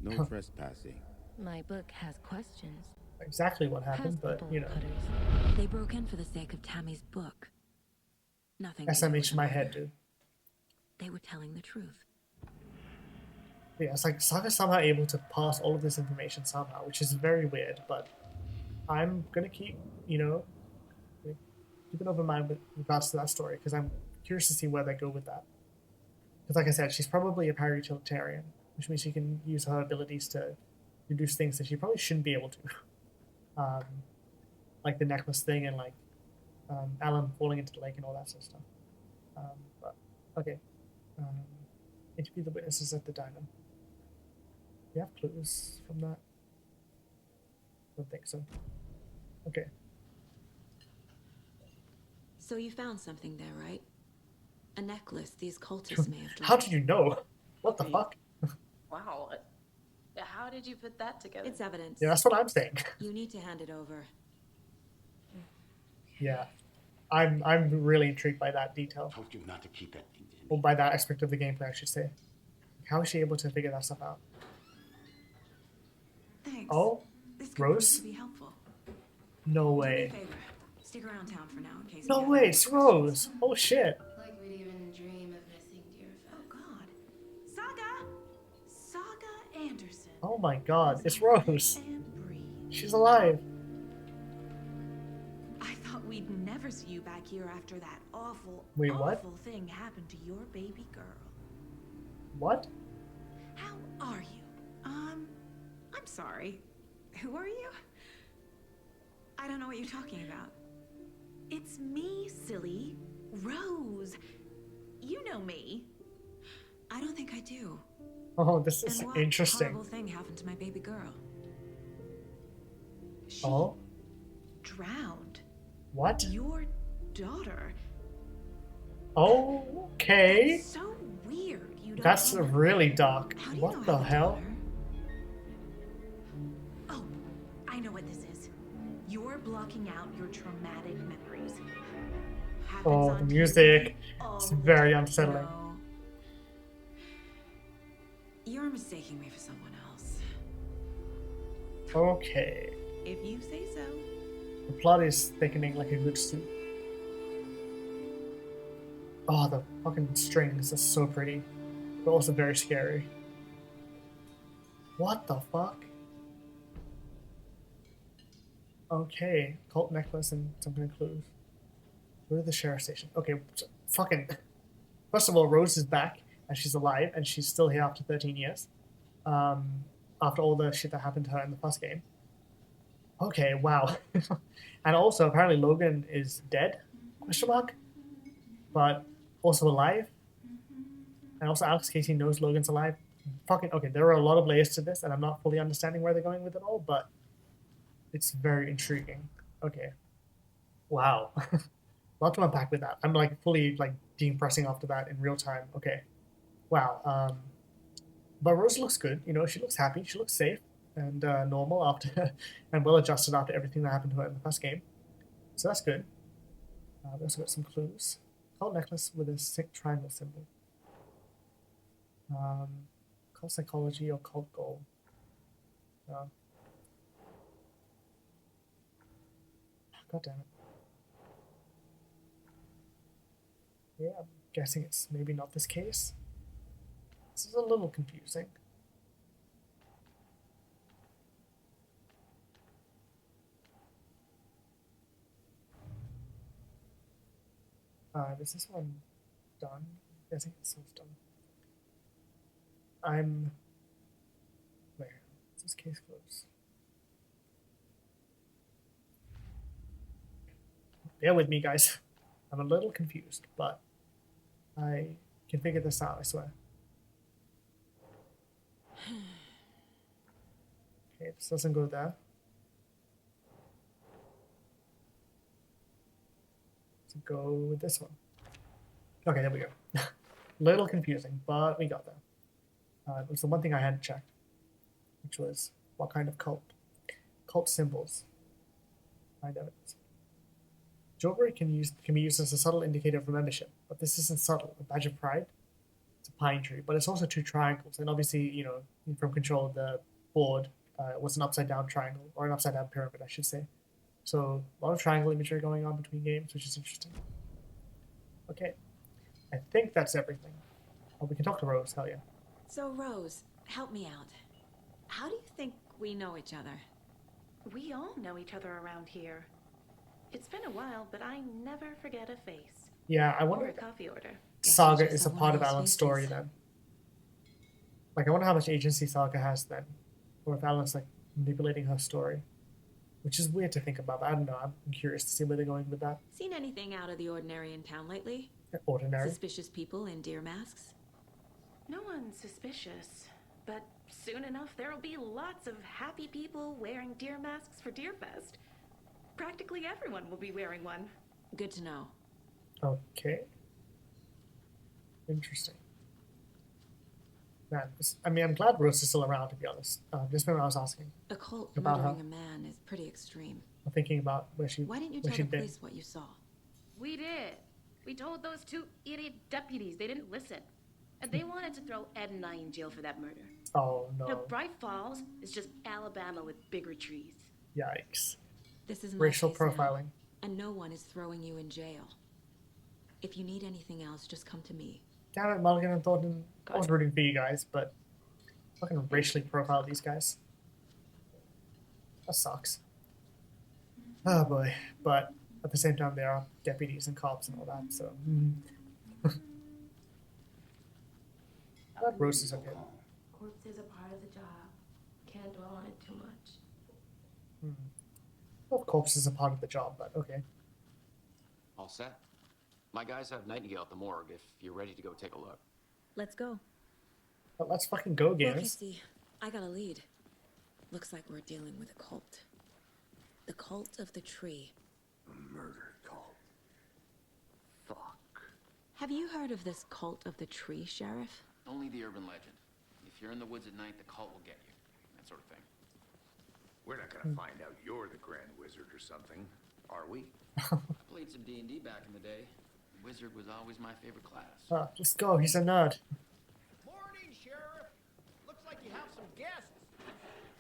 No trespassing. My book has questions. Exactly what happened, but you know. They broke in for the sake of Tammy's book. Nothing to do SMH with in my the head, murder. dude. They were telling the truth. Yeah, it's like Saga's somehow able to pass all of this information somehow, which is very weird, but I'm gonna keep, you know, keep an open mind with regards to that story, because I'm curious to see where they go with that. Because like I said, she's probably a para-utilitarian, which means she can use her abilities to reduce things that she probably shouldn't be able to. Like the necklace thing and like Alan falling into the lake and all that sort of stuff. But okay. Interview the witnesses at the diner. You have clues from that? Don't think so. Okay. So you found something there, right? A necklace these cultists may have How dropped. did you know? What the fuck? Wow. How did you put that together? It's evidence. Yeah, that's what I'm saying. You need to hand it over. Yeah. I'm really intrigued by that detail. Told you not to keep that thing. Or by that aspect of the gameplay, I should say. How is she able to figure that stuff out? Thanks. Oh, This could Rose? be helpful. No Do me a way. favor. Stick around town for now in case. No you way, have it's any Rose. Oh shit. Like we'd even dream of missing dear Oh God. Saga Anderson. Oh my god, it's Rose. She's alive. I thought we'd never see you back here after that awful, Wait, what? awful thing happened to your baby girl. What? How are you? I'm sorry. Who are you? I don't know what you're talking about. It's me, silly. Rose. You know me. I don't think I do. Oh, this is And what interesting. horrible thing happened to my baby girl? Oh? Drowned. What? Your daughter. Okay. That's so weird. You don't That's know. really dark. How do you What know the I have a hell? daughter? Oh, I know what this is. You're blocking out your traumatic memories. Happens Oh, on the TV music. all It's the very time, unsettling. you know. You're mistaking me for someone else. Okay. If you say so. The plot is thickening like a good soup. Oh, the fucking strings are so pretty, but also very scary. What the fuck? Okay, cult necklace and some kind of clues. Go to the sheriff's station. Okay, fucking. First of all, Rose is back and she's alive and she's still here after 13 years. After all the shit that happened to her in the first game. Okay, wow. And also, apparently Logan is dead? Question mark? But also alive? And also Alex Casey knows Logan's alive. Fucking, okay, there are a lot of layers to this and I'm not fully understanding where they're going with it all, but it's very intriguing. Okay. Wow. A lot to unpack with that. I'm like fully like decompressing after that in real time. Okay. Wow. But Rose looks good. You know, she looks happy. She looks safe and normal after and well adjusted after everything that happened to her in the first game. So that's good. We also got some clues. Cult necklace with a sick triangle symbol. Cult psychology or cult goal. God damn it. Yeah, I'm guessing it's maybe not this case. This is a little confusing. Is this one done? I'm guessing it's done. Where? Is this case closed? Bear with me, guys. I'm a little confused, but I can figure this out, I swear. Okay, this doesn't go there. To go with this one. Okay, there we go. Little confusing, but we got there. It was the one thing I hadn't checked, which was what kind of cult. Cult symbols. Find evidence. Jewelry can be used as a subtle indicator of membership, but this isn't subtle. A badge of pride. It's a pine tree, but it's also two triangles, and obviously, you know, from Control, the board was an upside down triangle or an upside down pyramid, I should say. So a lot of triangle imagery going on between games, which is interesting. Okay, I think that's everything. Oh, we can talk to Rose. Hell yeah. So, Rose, help me out. How do you think we know each other? We all know each other around here. It's been a while, but I never forget a face. Yeah, I Or wonder a if coffee order. Saga just is a saw one part of of those Alan's faces. story then. Like, I wonder how much agency Saga has then, or if Alan's like manipulating her story, which is weird to think about. But I don't know. I'm curious to see where they're going with that. Seen anything out of the ordinary in town lately? Ordinary. Suspicious people in deer masks? No one's suspicious, but soon enough there'll be lots of happy people wearing deer masks for Deerfest. Practically everyone will be wearing one. Good to know. Okay. Interesting. Man, I mean, I'm glad Rose is still around, to be honest. Just when I was asking A cult about murdering her, a man is pretty extreme. I'm thinking about where Why didn't you where tell the she'd been. police what you saw? We did. We told those two idiot deputies. They didn't listen. And they wanted to throw Ed and I in jail for that murder. Oh You know, no! Bright Falls is just Alabama with bigger trees. Yikes! This is my Racial case now, profiling. and no one is throwing you in jail. If you need anything else, just come to me. Damn it, Mulligan and Thornton. I was rooting for you guys, but fucking racially profile these guys. That sucks. Oh boy! But at the same time, they are deputies and cops and all that, so. That Rose is okay. Corpse is a part of the job. Can't dwell on it too much. Well, corpse is a part of the job, but okay. All set. My guys have Nightingale at the morgue if you're ready to go take a look. Let's go. But let's fucking go, Okay, gamers. see, I got a lead. Looks like we're dealing with a cult. The cult of the tree. A murder cult. Fuck. Have you heard of this cult of the tree, Sheriff? Only the urban legend. If you're in the woods at night, the cult will get you. That sort of thing. We're not gonna find out you're the Grand Wizard or something, are we? Played some D&D back in the day. Wizard was always my favorite class. Just go. He's a nerd. Morning, Sheriff. Looks like you have some guests.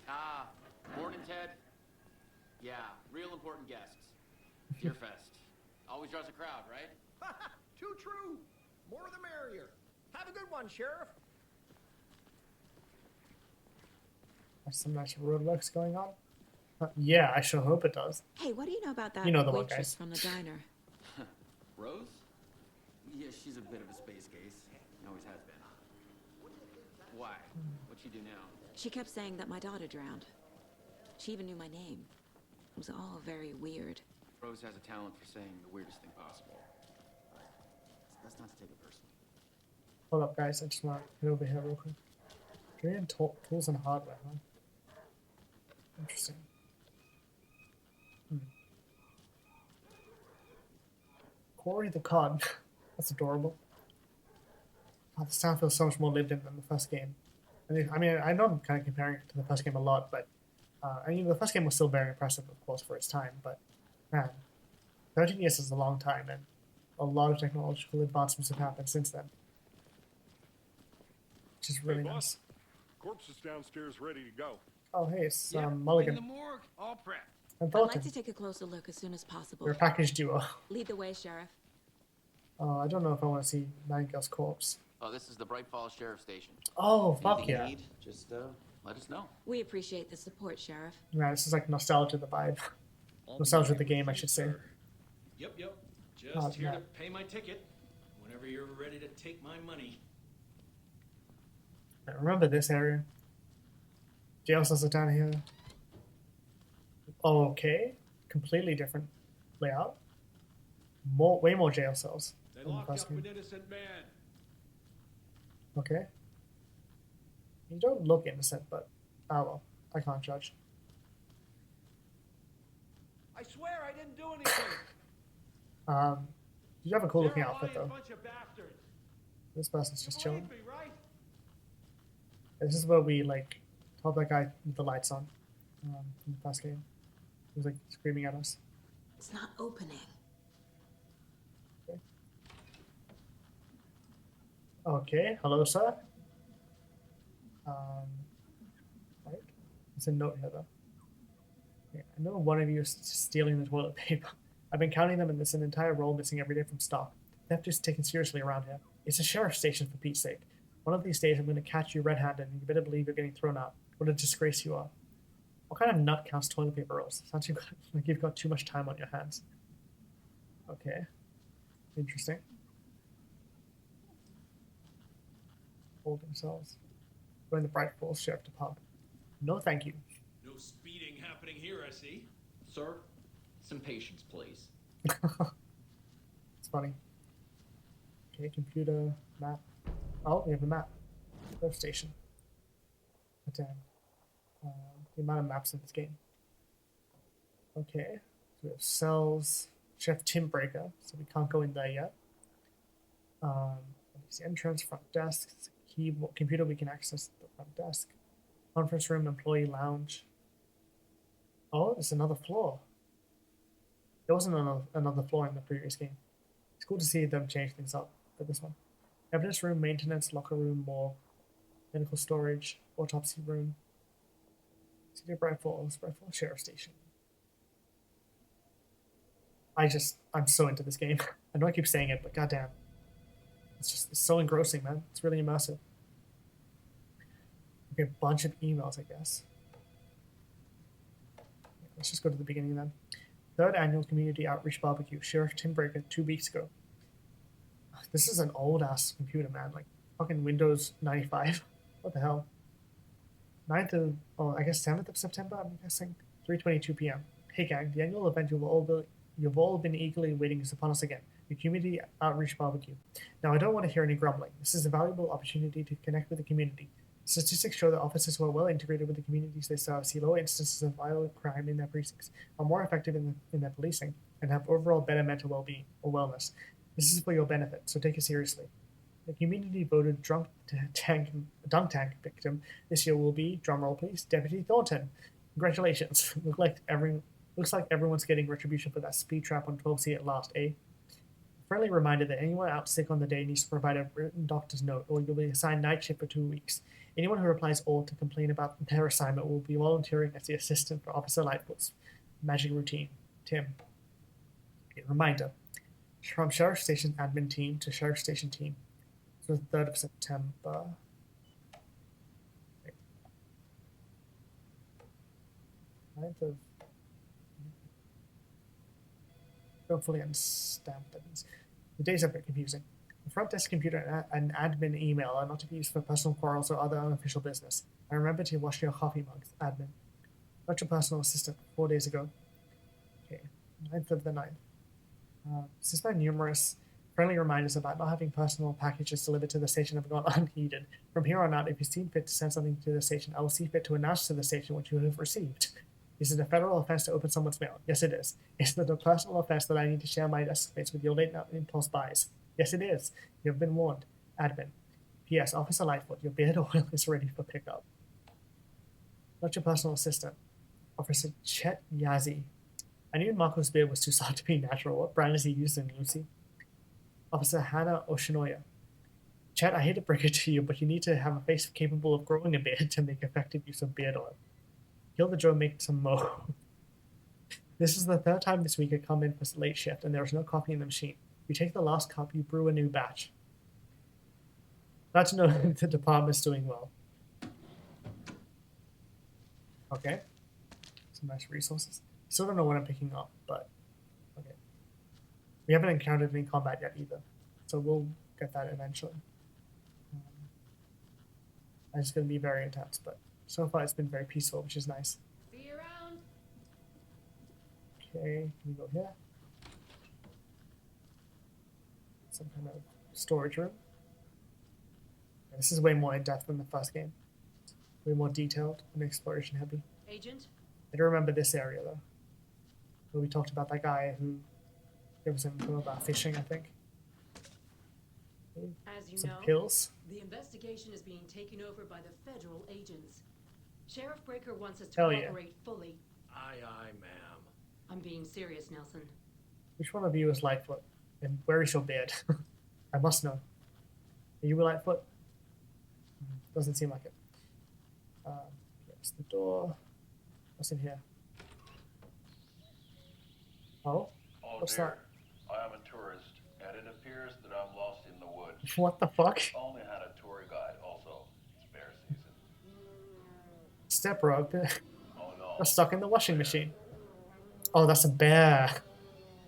Ah, morning, Ted. Yeah, real important guests. Deerfest. Always draws a crowd, right? Too true. More the merrier. Have a good one, Sheriff. There's some nice roadworks going on. Yeah, I sure hope it does. Hey, what do you know about that You know the one, waitress guys. from the diner? Rose? Yeah, she's a bit of a space case. Always has been. Why? What'd she do now? She kept saying that my daughter drowned. She even knew my name. It was all very weird. Rose has a talent for saying the weirdest thing possible. That's not to take it personally. Hold up, guys. I just want to get over here real quick. Korean tools and hardware, huh? Interesting. Corey the Cod. That's adorable. God, this town feels so much more lived in than the first game. I mean, I know I'm kind of comparing it to the first game a lot, but I mean, the first game was still very impressive, of course, for its time. But man, 13 years is a long time, and a lot of technological advancements have happened since then, which is really Hey, boss. nice. Corpse is downstairs ready to go. Oh, hey, it's In the Mulligan morgue, all prepped. and I'd like Thornton. to take a closer look as soon as possible. We're a package duo. Lead the way, Sheriff. I don't know if I want to see Nightingale's corpse. Oh, this is the Bright Falls Sheriff Station. Oh, fuck Anything you yeah. need, just let us know. We appreciate the support, Sheriff. Man, this is like nostalgia, the vibe. Nostalgia of the game, I should say. Yep. Just Oh, here yeah. to pay my ticket. Whenever you're ready to take my money. I remember this area. Jail cells are down here. Okay. Completely different layout. Way more jail cells. They than the locked first up game. an innocent man. Okay. You don't look innocent, but well, I can't judge. I swear I didn't do anything. You have a cool looking They're a outfit lying though. bunch of bastards. This person's just chilling. This is where we like told that guy with the lights on in the first game. He was like screaming at us. It's not opening. Okay, hello, sir. Right. There's a note here though. Okay, I know one of you is stealing the toilet paper. I've been counting them, and there's an entire roll missing every day from stock. Theft is taken seriously around here. It's a sheriff's station, for Pete's sake. One of these days, I'm going to catch you red-handed, and you better believe you're getting thrown out. What a disgrace you are. What kind of nut counts toilet paper rolls? Sounds like you've got too much time on your hands. Okay. Interesting. Hold themselves. Go in the Bright Falls Sheriff Department. No, thank you. No speeding happening here, I see. Sir, some patience, please. It's funny. Okay, computer, map. Oh, we have a map. Go station. But damn. The amount of maps in this game. Okay, so we have cells. Chef Tim Breaker, so we can't go in there yet. It's the entrance, front desk, keyboard, computer we can access the front desk. Conference room, employee lounge. Oh, there's another floor. There wasn't another floor in the previous game. It's cool to see them change things up for this one. Evidence room, maintenance, locker room, morgue, medical storage, autopsy room. City Bright Falls Sheriff Station. I'm so into this game. I know I keep saying it, but goddamn. It's so engrossing, man. It's really immersive. Okay, a bunch of emails, I guess. Let's just go to the beginning then. Third annual community outreach barbecue. Sheriff Tim Breaker 2 weeks ago. This is an old ass computer, man. Like fucking Windows 95. What the hell? 7th of September, I'm guessing. 3:22 p.m. Hey gang, the annual event you've all been eagerly waiting is upon us again. The community outreach barbecue. Now, I don't want to hear any grumbling. This is a valuable opportunity to connect with the community. Statistics show that officers who are well integrated with the communities they serve see lower instances of violent crime in their precincts, are more effective in their policing, and have overall better mental well-being or wellness. This is for your benefit, so take it seriously. The community voted dunk tank victim this year will be, drumroll please, Deputy Thornton. Congratulations. Looks like everyone's getting retribution for that speed trap on 12C at last, eh? Friendly reminder that anyone out sick on the day needs to provide a written doctor's note, or you'll be assigned night shift for 2 weeks. Anyone who replies all to complain about their assignment will be volunteering as the assistant for Officer Lightfoot's magic routine. Tim. Okay, reminder. From Sheriff Station admin team to Sheriff Station team. So the 3rd of September. Wait. 9th of... I don't fully understand what that means. The days are a bit confusing. The front desk computer and admin email are not to be used for personal quarrels or other unofficial business. And remember to wash your coffee mugs, admin. Not your personal assistant, 4 days ago. Okay, 9th of the 9th. Since my numerous friendly reminders about not having personal packages delivered to the station have gone unheeded, from here on out, if you see fit to send something to the station, I will see fit to announce to the station what you have received. Is it a federal offense to open someone's mail? Yes, it is. Is it a personal offense that I need to share my desk space with your late-night impulse buys? Yes, it is. You have been warned. Admin. P.S. Officer Lightfoot, your beard oil is ready for pickup. Not your personal assistant. Officer Chet Yazzie. I knew Marco's beard was too soft to be natural. What brand is he using, Lucy? Officer Hannah Oshinoya. Chet, I hate to break it to you, but you need to have a face capable of growing a beard to make effective use of beard oil. Kill the Joe, make some mo. This is the 3rd time this week I come in for late shift, and there is no coffee in the machine. You take the last cup, you brew a new batch. Glad to know that the department's doing well. Okay. Some nice resources. Still don't know what I'm picking up, but okay. We haven't encountered any combat yet either, so we'll get that eventually. It's going to be very intense, but so far it's been very peaceful, which is nice. See you around. Okay, can we go here? Some kind of storage room. This is way more in-depth than the first game. Way more detailed and exploration heavy. Agent? I do remember this area though. Where we talked about that guy who gave us info about fishing, I think. As you Some know, pills. the investigation is being taken over by the federal agents. Sheriff Breaker wants us to Hell yeah. cooperate fully. Aye, aye, ma'am. I'm being serious, Nelson. Which one of you is Lightfoot? And where is your beard? I must know. Are you a Lightfoot? Doesn't seem like it. Here's the door. What's in here? Oh? What's that? I am a tourist, and it appears that I'm lost in the woods. What the fuck? Only had a tour guide, also. It's bear season. Step rope. Oh no. Got stuck in the washing machine. Oh, that's a bear.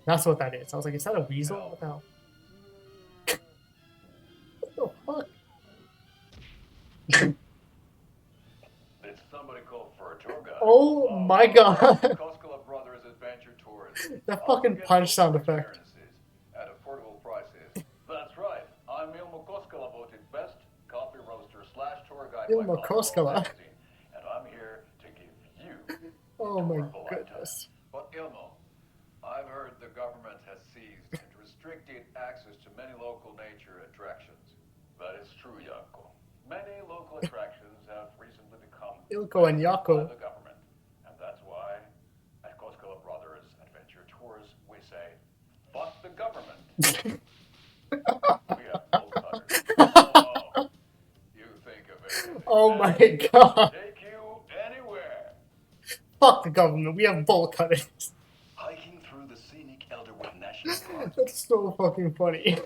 That's what that is. I was like, is that a weasel? What the hell? What the fuck? Did somebody call for a tour guide? Oh my god. Koskela Brothers Adventure Tours. That fucking punch sound effect. At affordable prices. That's right. I'm Ilmo Koskela, voted best coffee roaster / tour guide. Ilmo Koskela. And I'm here to give you Oh my goodness. But Ilmo, I've heard the government has seized and restricted access to many local nature attractions. That is true, Yanko. Many local attractions have recently become Ilko and Yako. by the government. And that's why at Koskela Brothers Adventure Tours we say, fuck the government. We have bolt cutters. Oh, you think of everything. Oh my god. Take you anywhere. Fuck the government. We have bolt cutters. Hiking through the scenic Elderwood National Park. That's so fucking funny.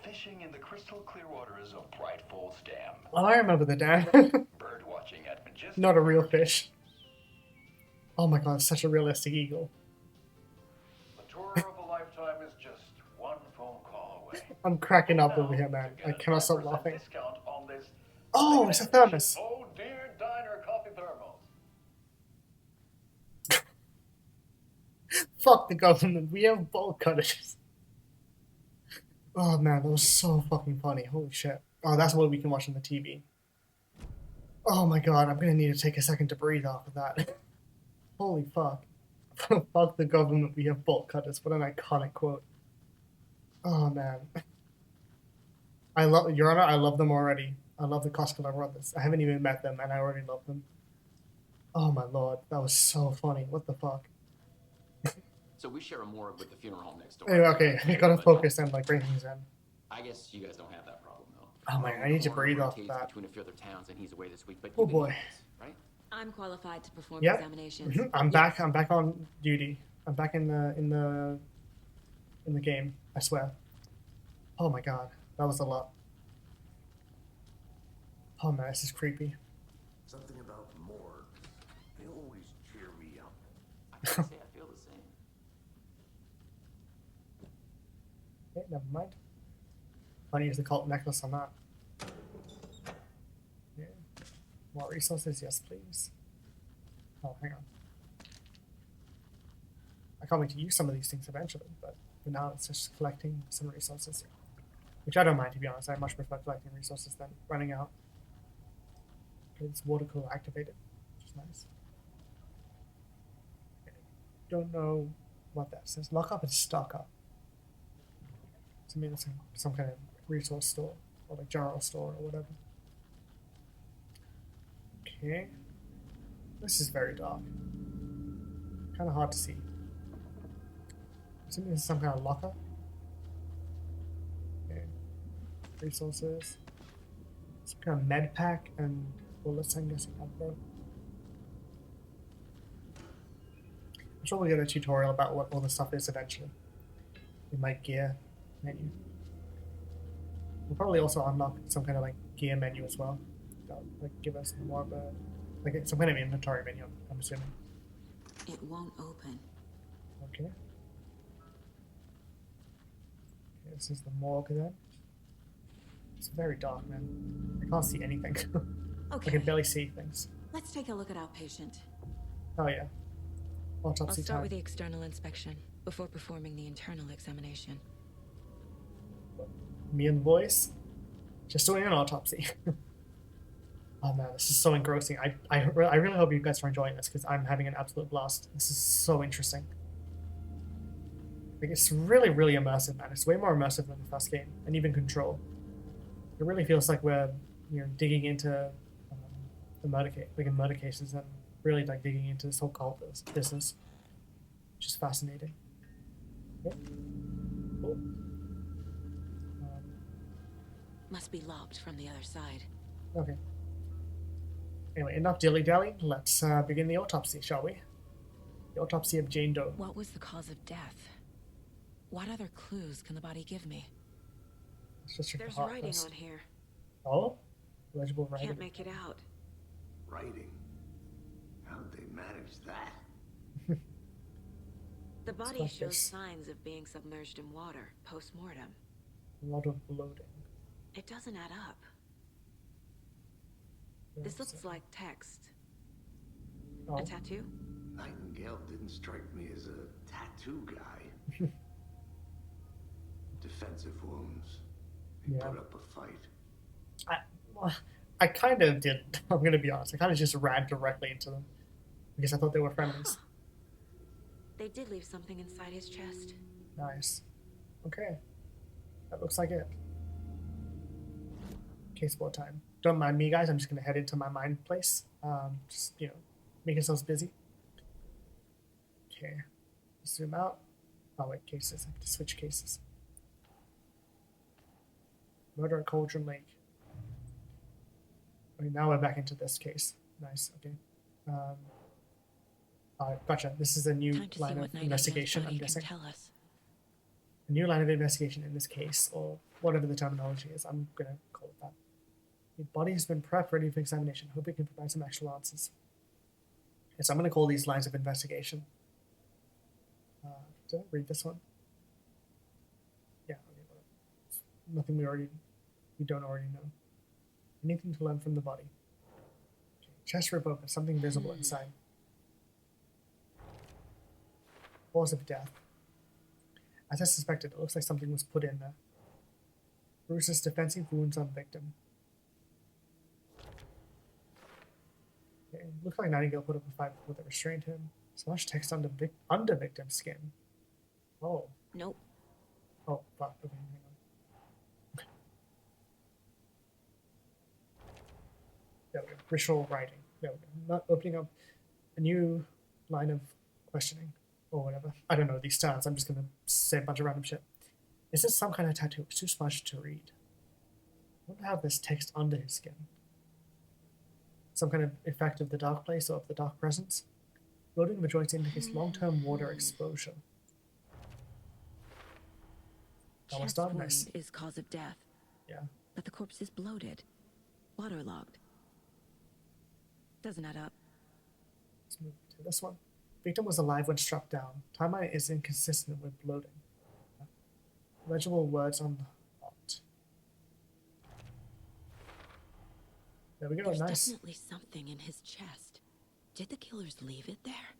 Fishing in the crystal clear waters of Bright Falls Dam. Oh, I remember the dam. Bird watching at majestic. Not a real fish. Oh my god, it's such a realistic eagle. The tour of a lifetime is just one phone call away. I'm cracking up over here, man. I cannot stop laughing. Discount on this. Oh, it's a thermos. Oh dear, diner coffee thermos. Fuck the government. We have bolt cutters. Oh man, that was so fucking funny. Holy shit. Oh, that's what we can watch on the TV. Oh my god, I'm gonna need to take a second to breathe after that. Holy fuck. Fuck the government, we have bolt cutters. What an iconic quote. Oh man. I love, Your Honor, I love them already. I love the Koskela brothers. I haven't even met them and I already love them. Oh my lord, that was so funny. What the fuck? So we share a morgue with the funeral home next door. Anyway, okay, I gotta focus and like bring things in. I guess you guys don't have that problem though. Oh man, I need to breathe off that. Between a few other towns, and he's away this week. But oh boy. Right? I'm qualified to perform Yep. examinations. Mm-hmm. I'm back. I'm back on duty. I'm back in the game. I swear. Oh my god, that was a lot. Oh man, this is creepy. Something about morgue. They always cheer me up. I can say I feel the same. Okay, never mind. I'll use the cult necklace on that. Yeah. More resources, yes please. Oh, hang on. I can't wait to use some of these things eventually, but for now it's just collecting some resources. Which I don't mind, to be honest. I much prefer collecting resources than running out. Okay, it's water cooler activated, which is nice. Okay. Don't know what that says. Lock up and stock up. So maybe it's some kind of resource store, or like general store, or whatever. Okay. This is very dark. Kind of hard to see. Assuming this is some kind of locker. Okay. Resources. Some kind of med pack and bullets, I'm guessing. I'm sure we'll get a tutorial about what all the stuff is eventually. In my gear menu. We'll probably also unlock some kind of like gear menu as well. That'll like give us more of a like some kind of inventory menu, I'm assuming. It won't open. Okay. This is the morgue then. It's very dark, man. I can't see anything. Okay. I can barely see things. Let's take a look at our patient. Oh yeah. I'll Autopsy start time. with the external inspection before performing the internal examination. Me and the boys, just doing an autopsy. Oh man, this is so engrossing. I really hope you guys are enjoying this because I'm having an absolute blast. This is so interesting. Like it's really immersive, man. It's way more immersive than the first game, and even Control. It really feels like we're, digging into the murder case, like in murder cases, and really like digging into this whole cult business, which is fascinating. Yep. Cool. Must be locked from the other side. Okay. Anyway, enough dilly-dallying. Let's begin the autopsy, shall we? The autopsy of Jane Doe. What was the cause of death? What other clues can the body give me? There's writing on here. Oh? Legible writing. Can't make it out. Writing? How did they manage that? The body shows signs of being submerged in water post-mortem. A lot of bloating. It doesn't add up. This looks like text. Oh. A tattoo? Nightingale didn't strike me as a tattoo guy. Defensive wounds. He put up a fight. I kind of didn't. I'm going to be honest. I kind of just ran directly into them because I thought they were friendlies. They did leave something inside his chest. Nice. Okay. That looks like it. Case board time. Don't mind me, guys. I'm just going to head into my mind place. Just, make yourselves busy. Okay. Zoom out. Oh, wait. Cases. I have to switch cases. Murder at Cauldron Lake. Okay, now we're back into this case. Nice. Okay. Gotcha. This is a new line of investigation, I'm guessing. A new line of investigation in this case, or whatever the terminology is. I'm going to call it that. The body has been prepped, ready for examination. Hope we can provide some actual answers. Okay, so I'm going to call these lines of investigation. Did I read this one? Yeah. Okay. Nothing we don't already know. Anything to learn from the body. Okay. Chest rip open. Something visible inside. Cause of death. As I suspected, it looks like something was put in there. Bruce's defensive wounds on victim. Okay. Looks like Nightingale put up a fight before they restrained him. So much text under victim's skin. Oh. Nope. Oh, fuck. Okay, hang on. There we go. Ritual writing. There we go. Not opening up a new line of questioning or whatever. I don't know these terms. I'm just going to say a bunch of random shit. Is this some kind of tattoo? It's too smudged to read. I wonder how this text under his skin. Some kind of effect of the dark place or of the dark presence. Bloating of the joints indicates long-term water exposure. Chest wound is cause of death. Yeah. But the corpse is bloated. Waterlogged. Doesn't add up. Let's move to this one. Victim was alive when struck down. Timeline is inconsistent with bloating. Legible words on the heart. There we go. There's nice. Definitely something in his chest. Did the killers leave it there?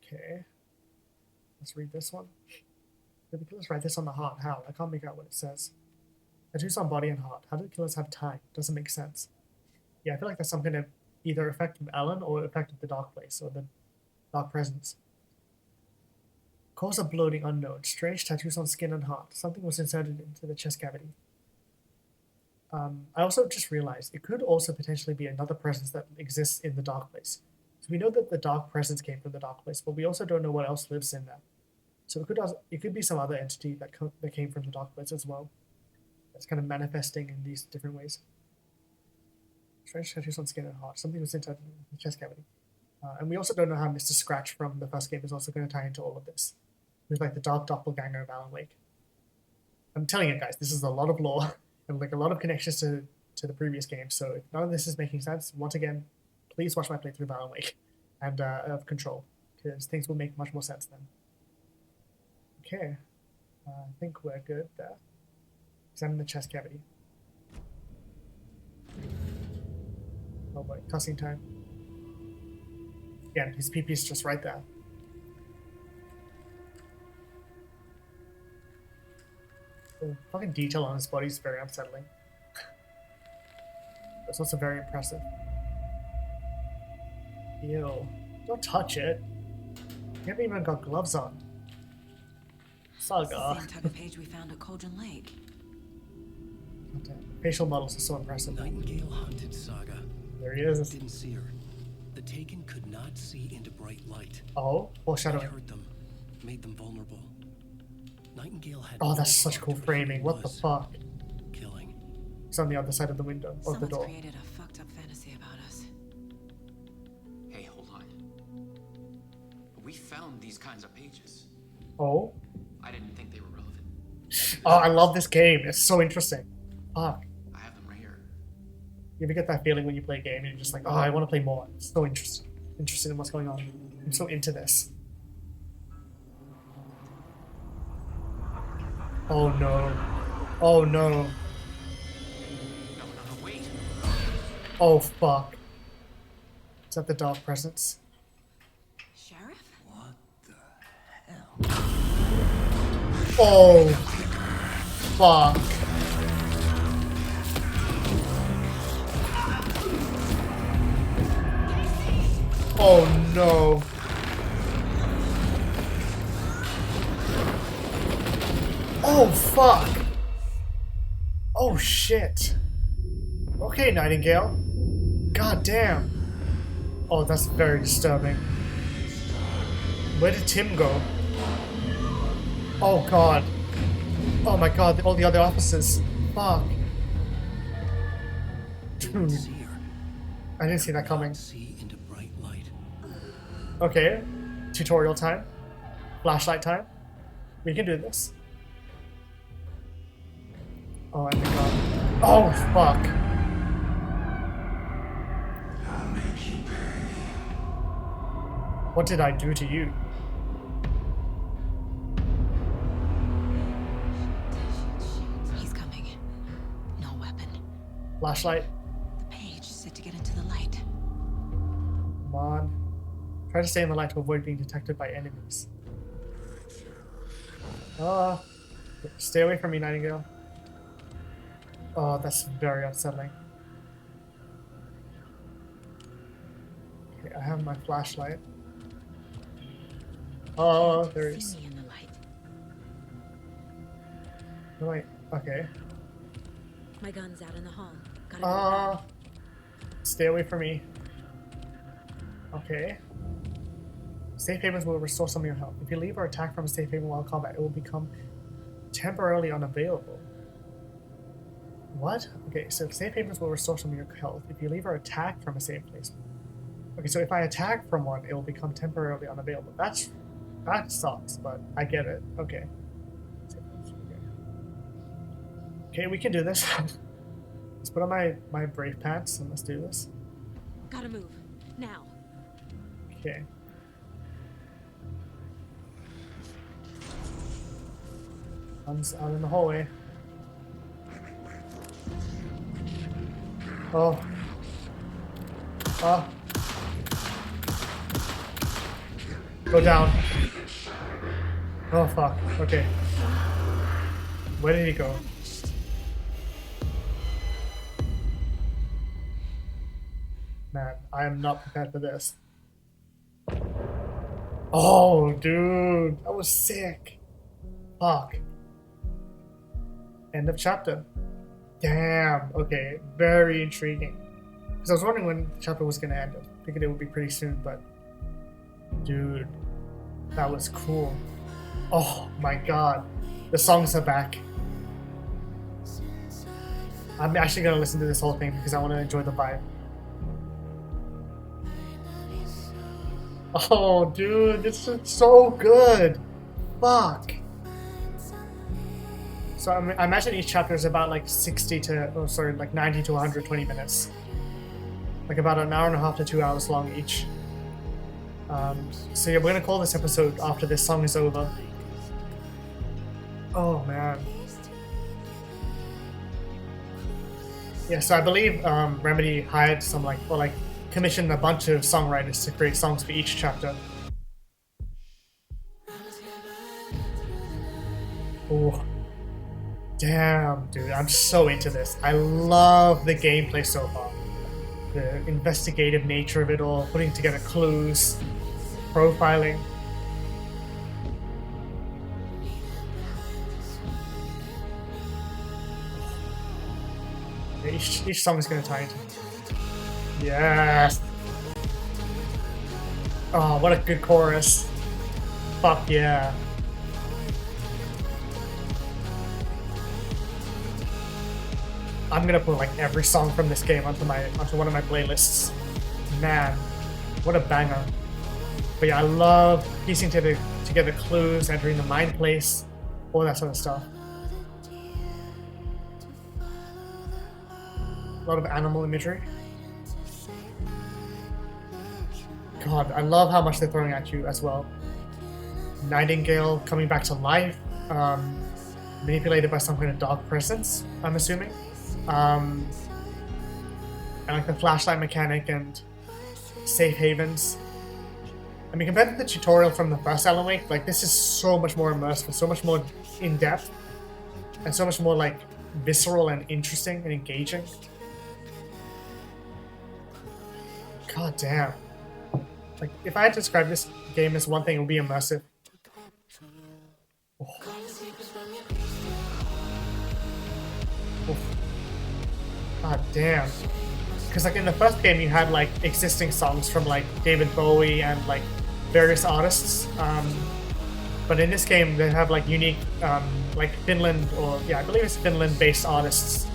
Okay. Let's read this one. Did the killers write this on the heart? How? I can't make out what it says. Tattoos on body and heart. How did the killers have time? Doesn't make sense. Yeah, I feel like that's some kind of either effect of Ellen or effect of the dark place or the dark presence. Cause of bloating unknown. Strange tattoos on skin and heart. Something was inserted into the chest cavity. I also just realized it could also potentially be another presence that exists in the dark place. So we know that the dark presence came from the dark place, but we also don't know what else lives in there. So it could be some other entity that came from the dark place as well. That's kind of manifesting in these different ways. Strange tattoos on skin and heart. Something was inside the chest cavity. And we also don't know how Mr. Scratch from the first game is also going to tie into all of this. He's like the dark doppelganger of Alan Wake. I'm telling you guys, this is a lot of lore and like a lot of connections to the previous game. So if none of this is making sense, once again, please watch my playthrough of Alan Wake and of Control, because things will make much more sense then. Okay, I think we're good there. Examine the chest cavity. Oh boy, cussing time. Again, his PP is just right there. The fucking detail on his body is very unsettling. It's also very impressive. Ew. Don't touch it. You haven't even got gloves on. Saga. Same type of page we found at Cauldron Lake. Facial models are so impressive. Nightingale hunted Saga. There he is. Didn't see her. The Taken could not see into bright light. Oh, foreshadowing. Hurt them, made them vulnerable. Nightingale had. Oh, that's such cool framing. What the fuck? Killing. It's on the other side of the window, or the door. Created a fucked up fantasy about us. Hey, hold on. We found these kinds of pages. Oh? I didn't think they were relevant. Oh, I love this game. It's so interesting. Fuck. I have them right here. You ever get that feeling when you play a game and you're just like, oh, I want to play more. It's so interesting. Interested in what's going on. I'm so into this. Oh no. Oh no. No, wait. Oh fuck. Is that the dark presence? Sheriff? What the hell? Oh fuck. Oh no. Oh fuck. Oh shit. Okay, Nightingale. God damn. Oh, that's very disturbing. Where did Tim go? Oh god. Oh my god, all the other officers. Fuck. Dude. I didn't see that coming. Okay. Tutorial time. Flashlight time. We can do this. Oh my god. Oh fuck. What did I do to you? He's coming. No weapon. Flashlight. The page said to get into the light. Come on. Try to stay in the light to avoid being detected by enemies. Stay away from me, Nightingale. Oh, that's very unsettling. Okay, I have my flashlight. Oh, there he is. See me in the light. Wait, okay. My gun's out in the hall. Gotta go back. Stay away from me. Okay. Safe havens will restore some of your health. If you leave or attack from a safe haven while combat, it will become temporarily unavailable. What? Okay, so safe havens will restore some of your health. If you leave or attack from a safe place. Okay, so if I attack from one, it will become temporarily unavailable. That sucks, but I get it. Okay. Okay, we can do this. Let's put on my brave pants and let's do this. Gotta move. Now. Okay. Guns out in the hallway. Oh. Oh. Go down. Oh fuck. Okay. Where did he go? Man, I am not prepared for this. Oh, dude. That was sick. Fuck. End of chapter. Damn. Okay. Very intriguing. Because I was wondering when the chapter was going to end. I figured it would be pretty soon, but... Dude. That was cool. Oh my god. The songs are back. I'm actually going to listen to this whole thing because I want to enjoy the vibe. Oh, dude. This is so good. Fuck. So I imagine each chapter is about like 90 to 120 minutes. Like about an hour and a half to 2 hours long each. So yeah, we're gonna call this episode after this song is over. Oh man. Yeah, so I believe Remedy hired some commissioned a bunch of songwriters to create songs for each chapter. Oh. Damn, dude, I'm so into this. I love the gameplay so far. The investigative nature of it all, putting together clues, profiling. Each song is going to tie into. Yes. Oh, what a good chorus. Fuck yeah. I'm gonna put like every song from this game onto one of my playlists. Man, what a banger. But yeah, I love piecing together clues, entering the mind place, all that sort of stuff. A lot of animal imagery. God, I love how much they're throwing at you as well. Nightingale coming back to life, manipulated by some kind of dark presence, I'm assuming. And like the flashlight mechanic and safe havens. I mean, compared to the tutorial from the first Alan Wake, like this is so much more immersive, so much more in-depth, and so much more like visceral and interesting and engaging. God damn. Like, if I had to describe this game as one thing, it would be immersive. Oh. Oh. God damn. Because like in the first game, you had like existing songs from like David Bowie and like various artists. But in this game, they have like unique, like Finland, or yeah, I believe it's Finland-based artists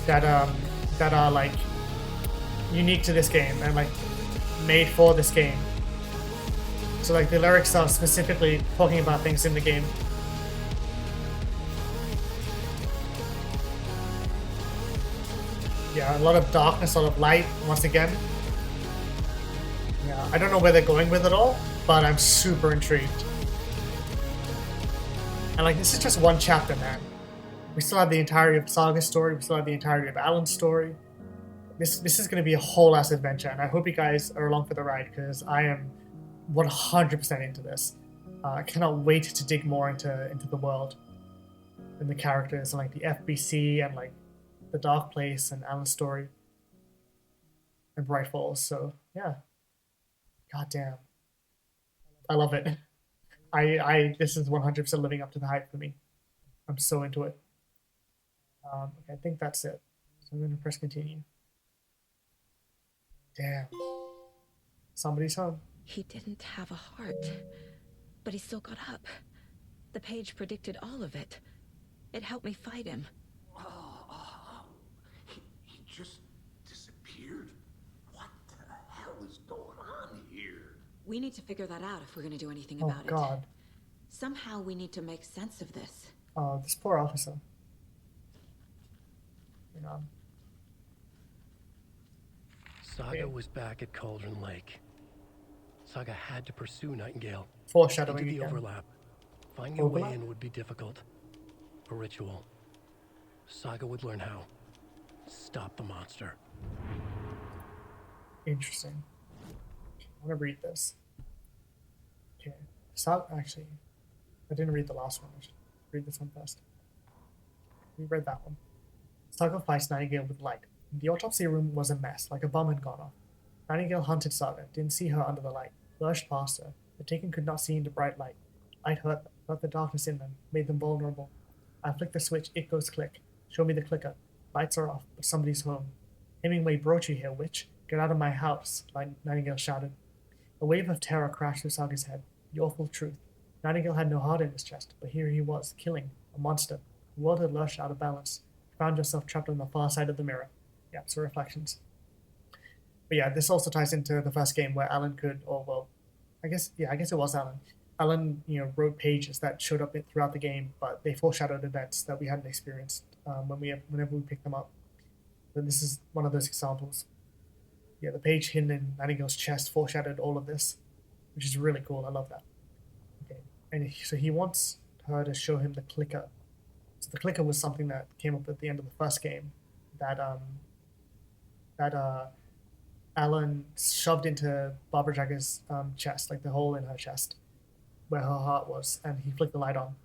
that are like unique to this game and like made for this game. So like the lyrics are specifically talking about things in the game. Yeah, a lot of darkness, a lot of light, once again. Yeah, I don't know where they're going with it all, but I'm super intrigued. And like, this is just one chapter, man. We still have the entirety of Saga's story, we still have the entirety of Alan's story. This is going to be a whole ass adventure, and I hope you guys are along for the ride, because I am 100% into this. I cannot wait to dig more into the world and the characters and like the FBC and like the Dark Place and Alan's story and Bright Falls. So yeah, god damn, I love it. This is 100% living up to the hype for me. I'm so into it. Okay, I think that's it. So I'm gonna press continue. Damn, somebody's home. He didn't have a heart, but he still got up. The page predicted all of it. It helped me fight him. He just disappeared? What the hell is going on here? We need to figure that out if we're going to do anything Oh about god. it. Somehow we need to make sense of this. Oh, this poor officer. Hang on. Saga was back at Cauldron Lake. Saga had to pursue Nightingale. Foreshadowing into the again. overlap. Finding a way in would be difficult. A ritual. Saga would learn how. Stop the monster. Interesting. I'm gonna read this. Okay. Actually, I didn't read the last one. I should read this one first. We read that one. Saga fights Nightingale with light. The autopsy room was a mess, like a bomb had gone off. Nightingale hunted Saga, didn't see her under the light, lurched past her. The Taken could not see into bright light. Light hurt them, hurt the darkness in them, made them vulnerable. I flick the switch, it goes click. Show me the clicker. Lights are off, but somebody's home. Hemingway brought you here, witch. Get out of my house, Nightingale shouted. A wave of terror crashed through Saga's head. The awful truth. Nightingale had no heart in his chest, but here he was, killing, a monster. The world had lurched out of balance. You found yourself trapped on the far side of the mirror. Yeah, so reflections. But yeah, this also ties into the first game where Alan could, or well, I guess it was Alan. Alan, wrote pages that showed up throughout the game, but they foreshadowed events that we hadn't experienced whenever we picked them up. So this is one of those examples. Yeah, the page hidden in Nightingale's chest foreshadowed all of this, which is really cool. I love that. Okay, and so he wants her to show him the clicker. So the clicker was something that came up at the end of the first game that Alan shoved into Barbara Jagger's chest, like the hole in her chest where her heart was, and he flicked the light on.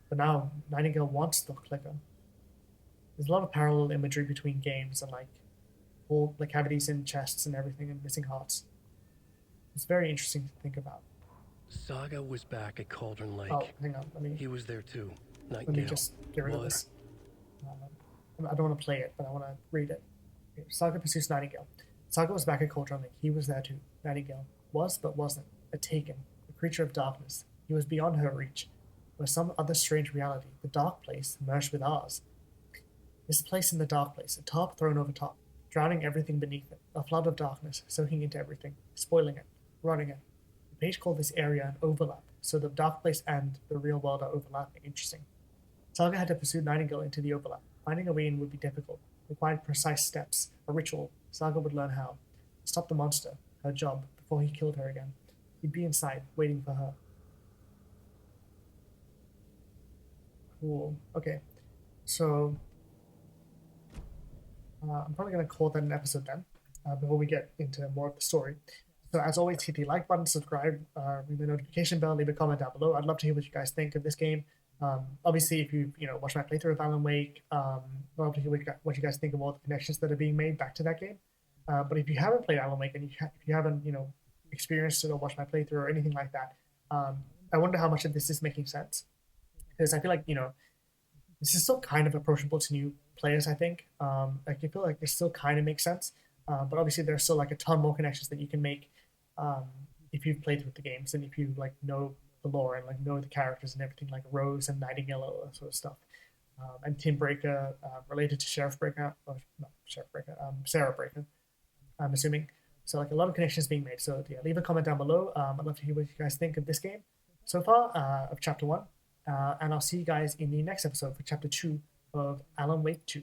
But now Nightingale wants the clicker. There's a lot of parallel imagery between games and like all the cavities in chests and everything and missing hearts. It's very interesting to think about. Saga was back at Cauldron Lake. Oh, hang on. He was there too. Let me just get rid of this. I don't want to play it, but I want to read it. Saga pursues Nightingale. Saga was back at Cauldron Lake. He was there too. Nightingale was, but wasn't. A taken, a creature of darkness. He was beyond her reach. Or some other strange reality, the dark place, merged with ours. This place in the dark place, a tarp thrown over top, drowning everything beneath it, a flood of darkness, soaking into everything, spoiling it, rotting it. The page called this area an overlap, so the dark place and the real world are overlapping. Interesting. Saga had to pursue Nightingale into the overlap. Finding a way in would be difficult, required precise steps, a ritual. Saga would learn how. Stop the monster, her job, before he killed her again. He'd be inside, waiting for her. Cool. Okay. So, I'm probably going to call that an episode then, before we get into more of the story. So, as always, hit the like button, subscribe, ring the notification bell, leave a comment down below. I'd love to hear what you guys think of this game. Obviously, if you watched my playthrough of Alan Wake, I'd love to hear what you guys think of all the connections that are being made back to that game. But if you haven't played Alan Wake and if you haven't experienced it or watched my playthrough or anything like that, I wonder how much of this is making sense, because I feel like this is still kind of approachable to new players. I think I feel like it still kind of makes sense, but obviously there's still like a ton more connections that you can make if you've played with the games and if you like know the lore and like know the characters and everything, like Rose and Nightingale, all that sort of stuff. And Tim Breaker related to Sheriff Breaker, or not Sheriff Breaker, Sarah Breaker, I'm assuming. So like a lot of connections being made. So yeah, leave a comment down below. I'd love to hear what you guys think of this game so far, of Chapter 1. And I'll see you guys in the next episode for Chapter 2 of Alan Wake 2.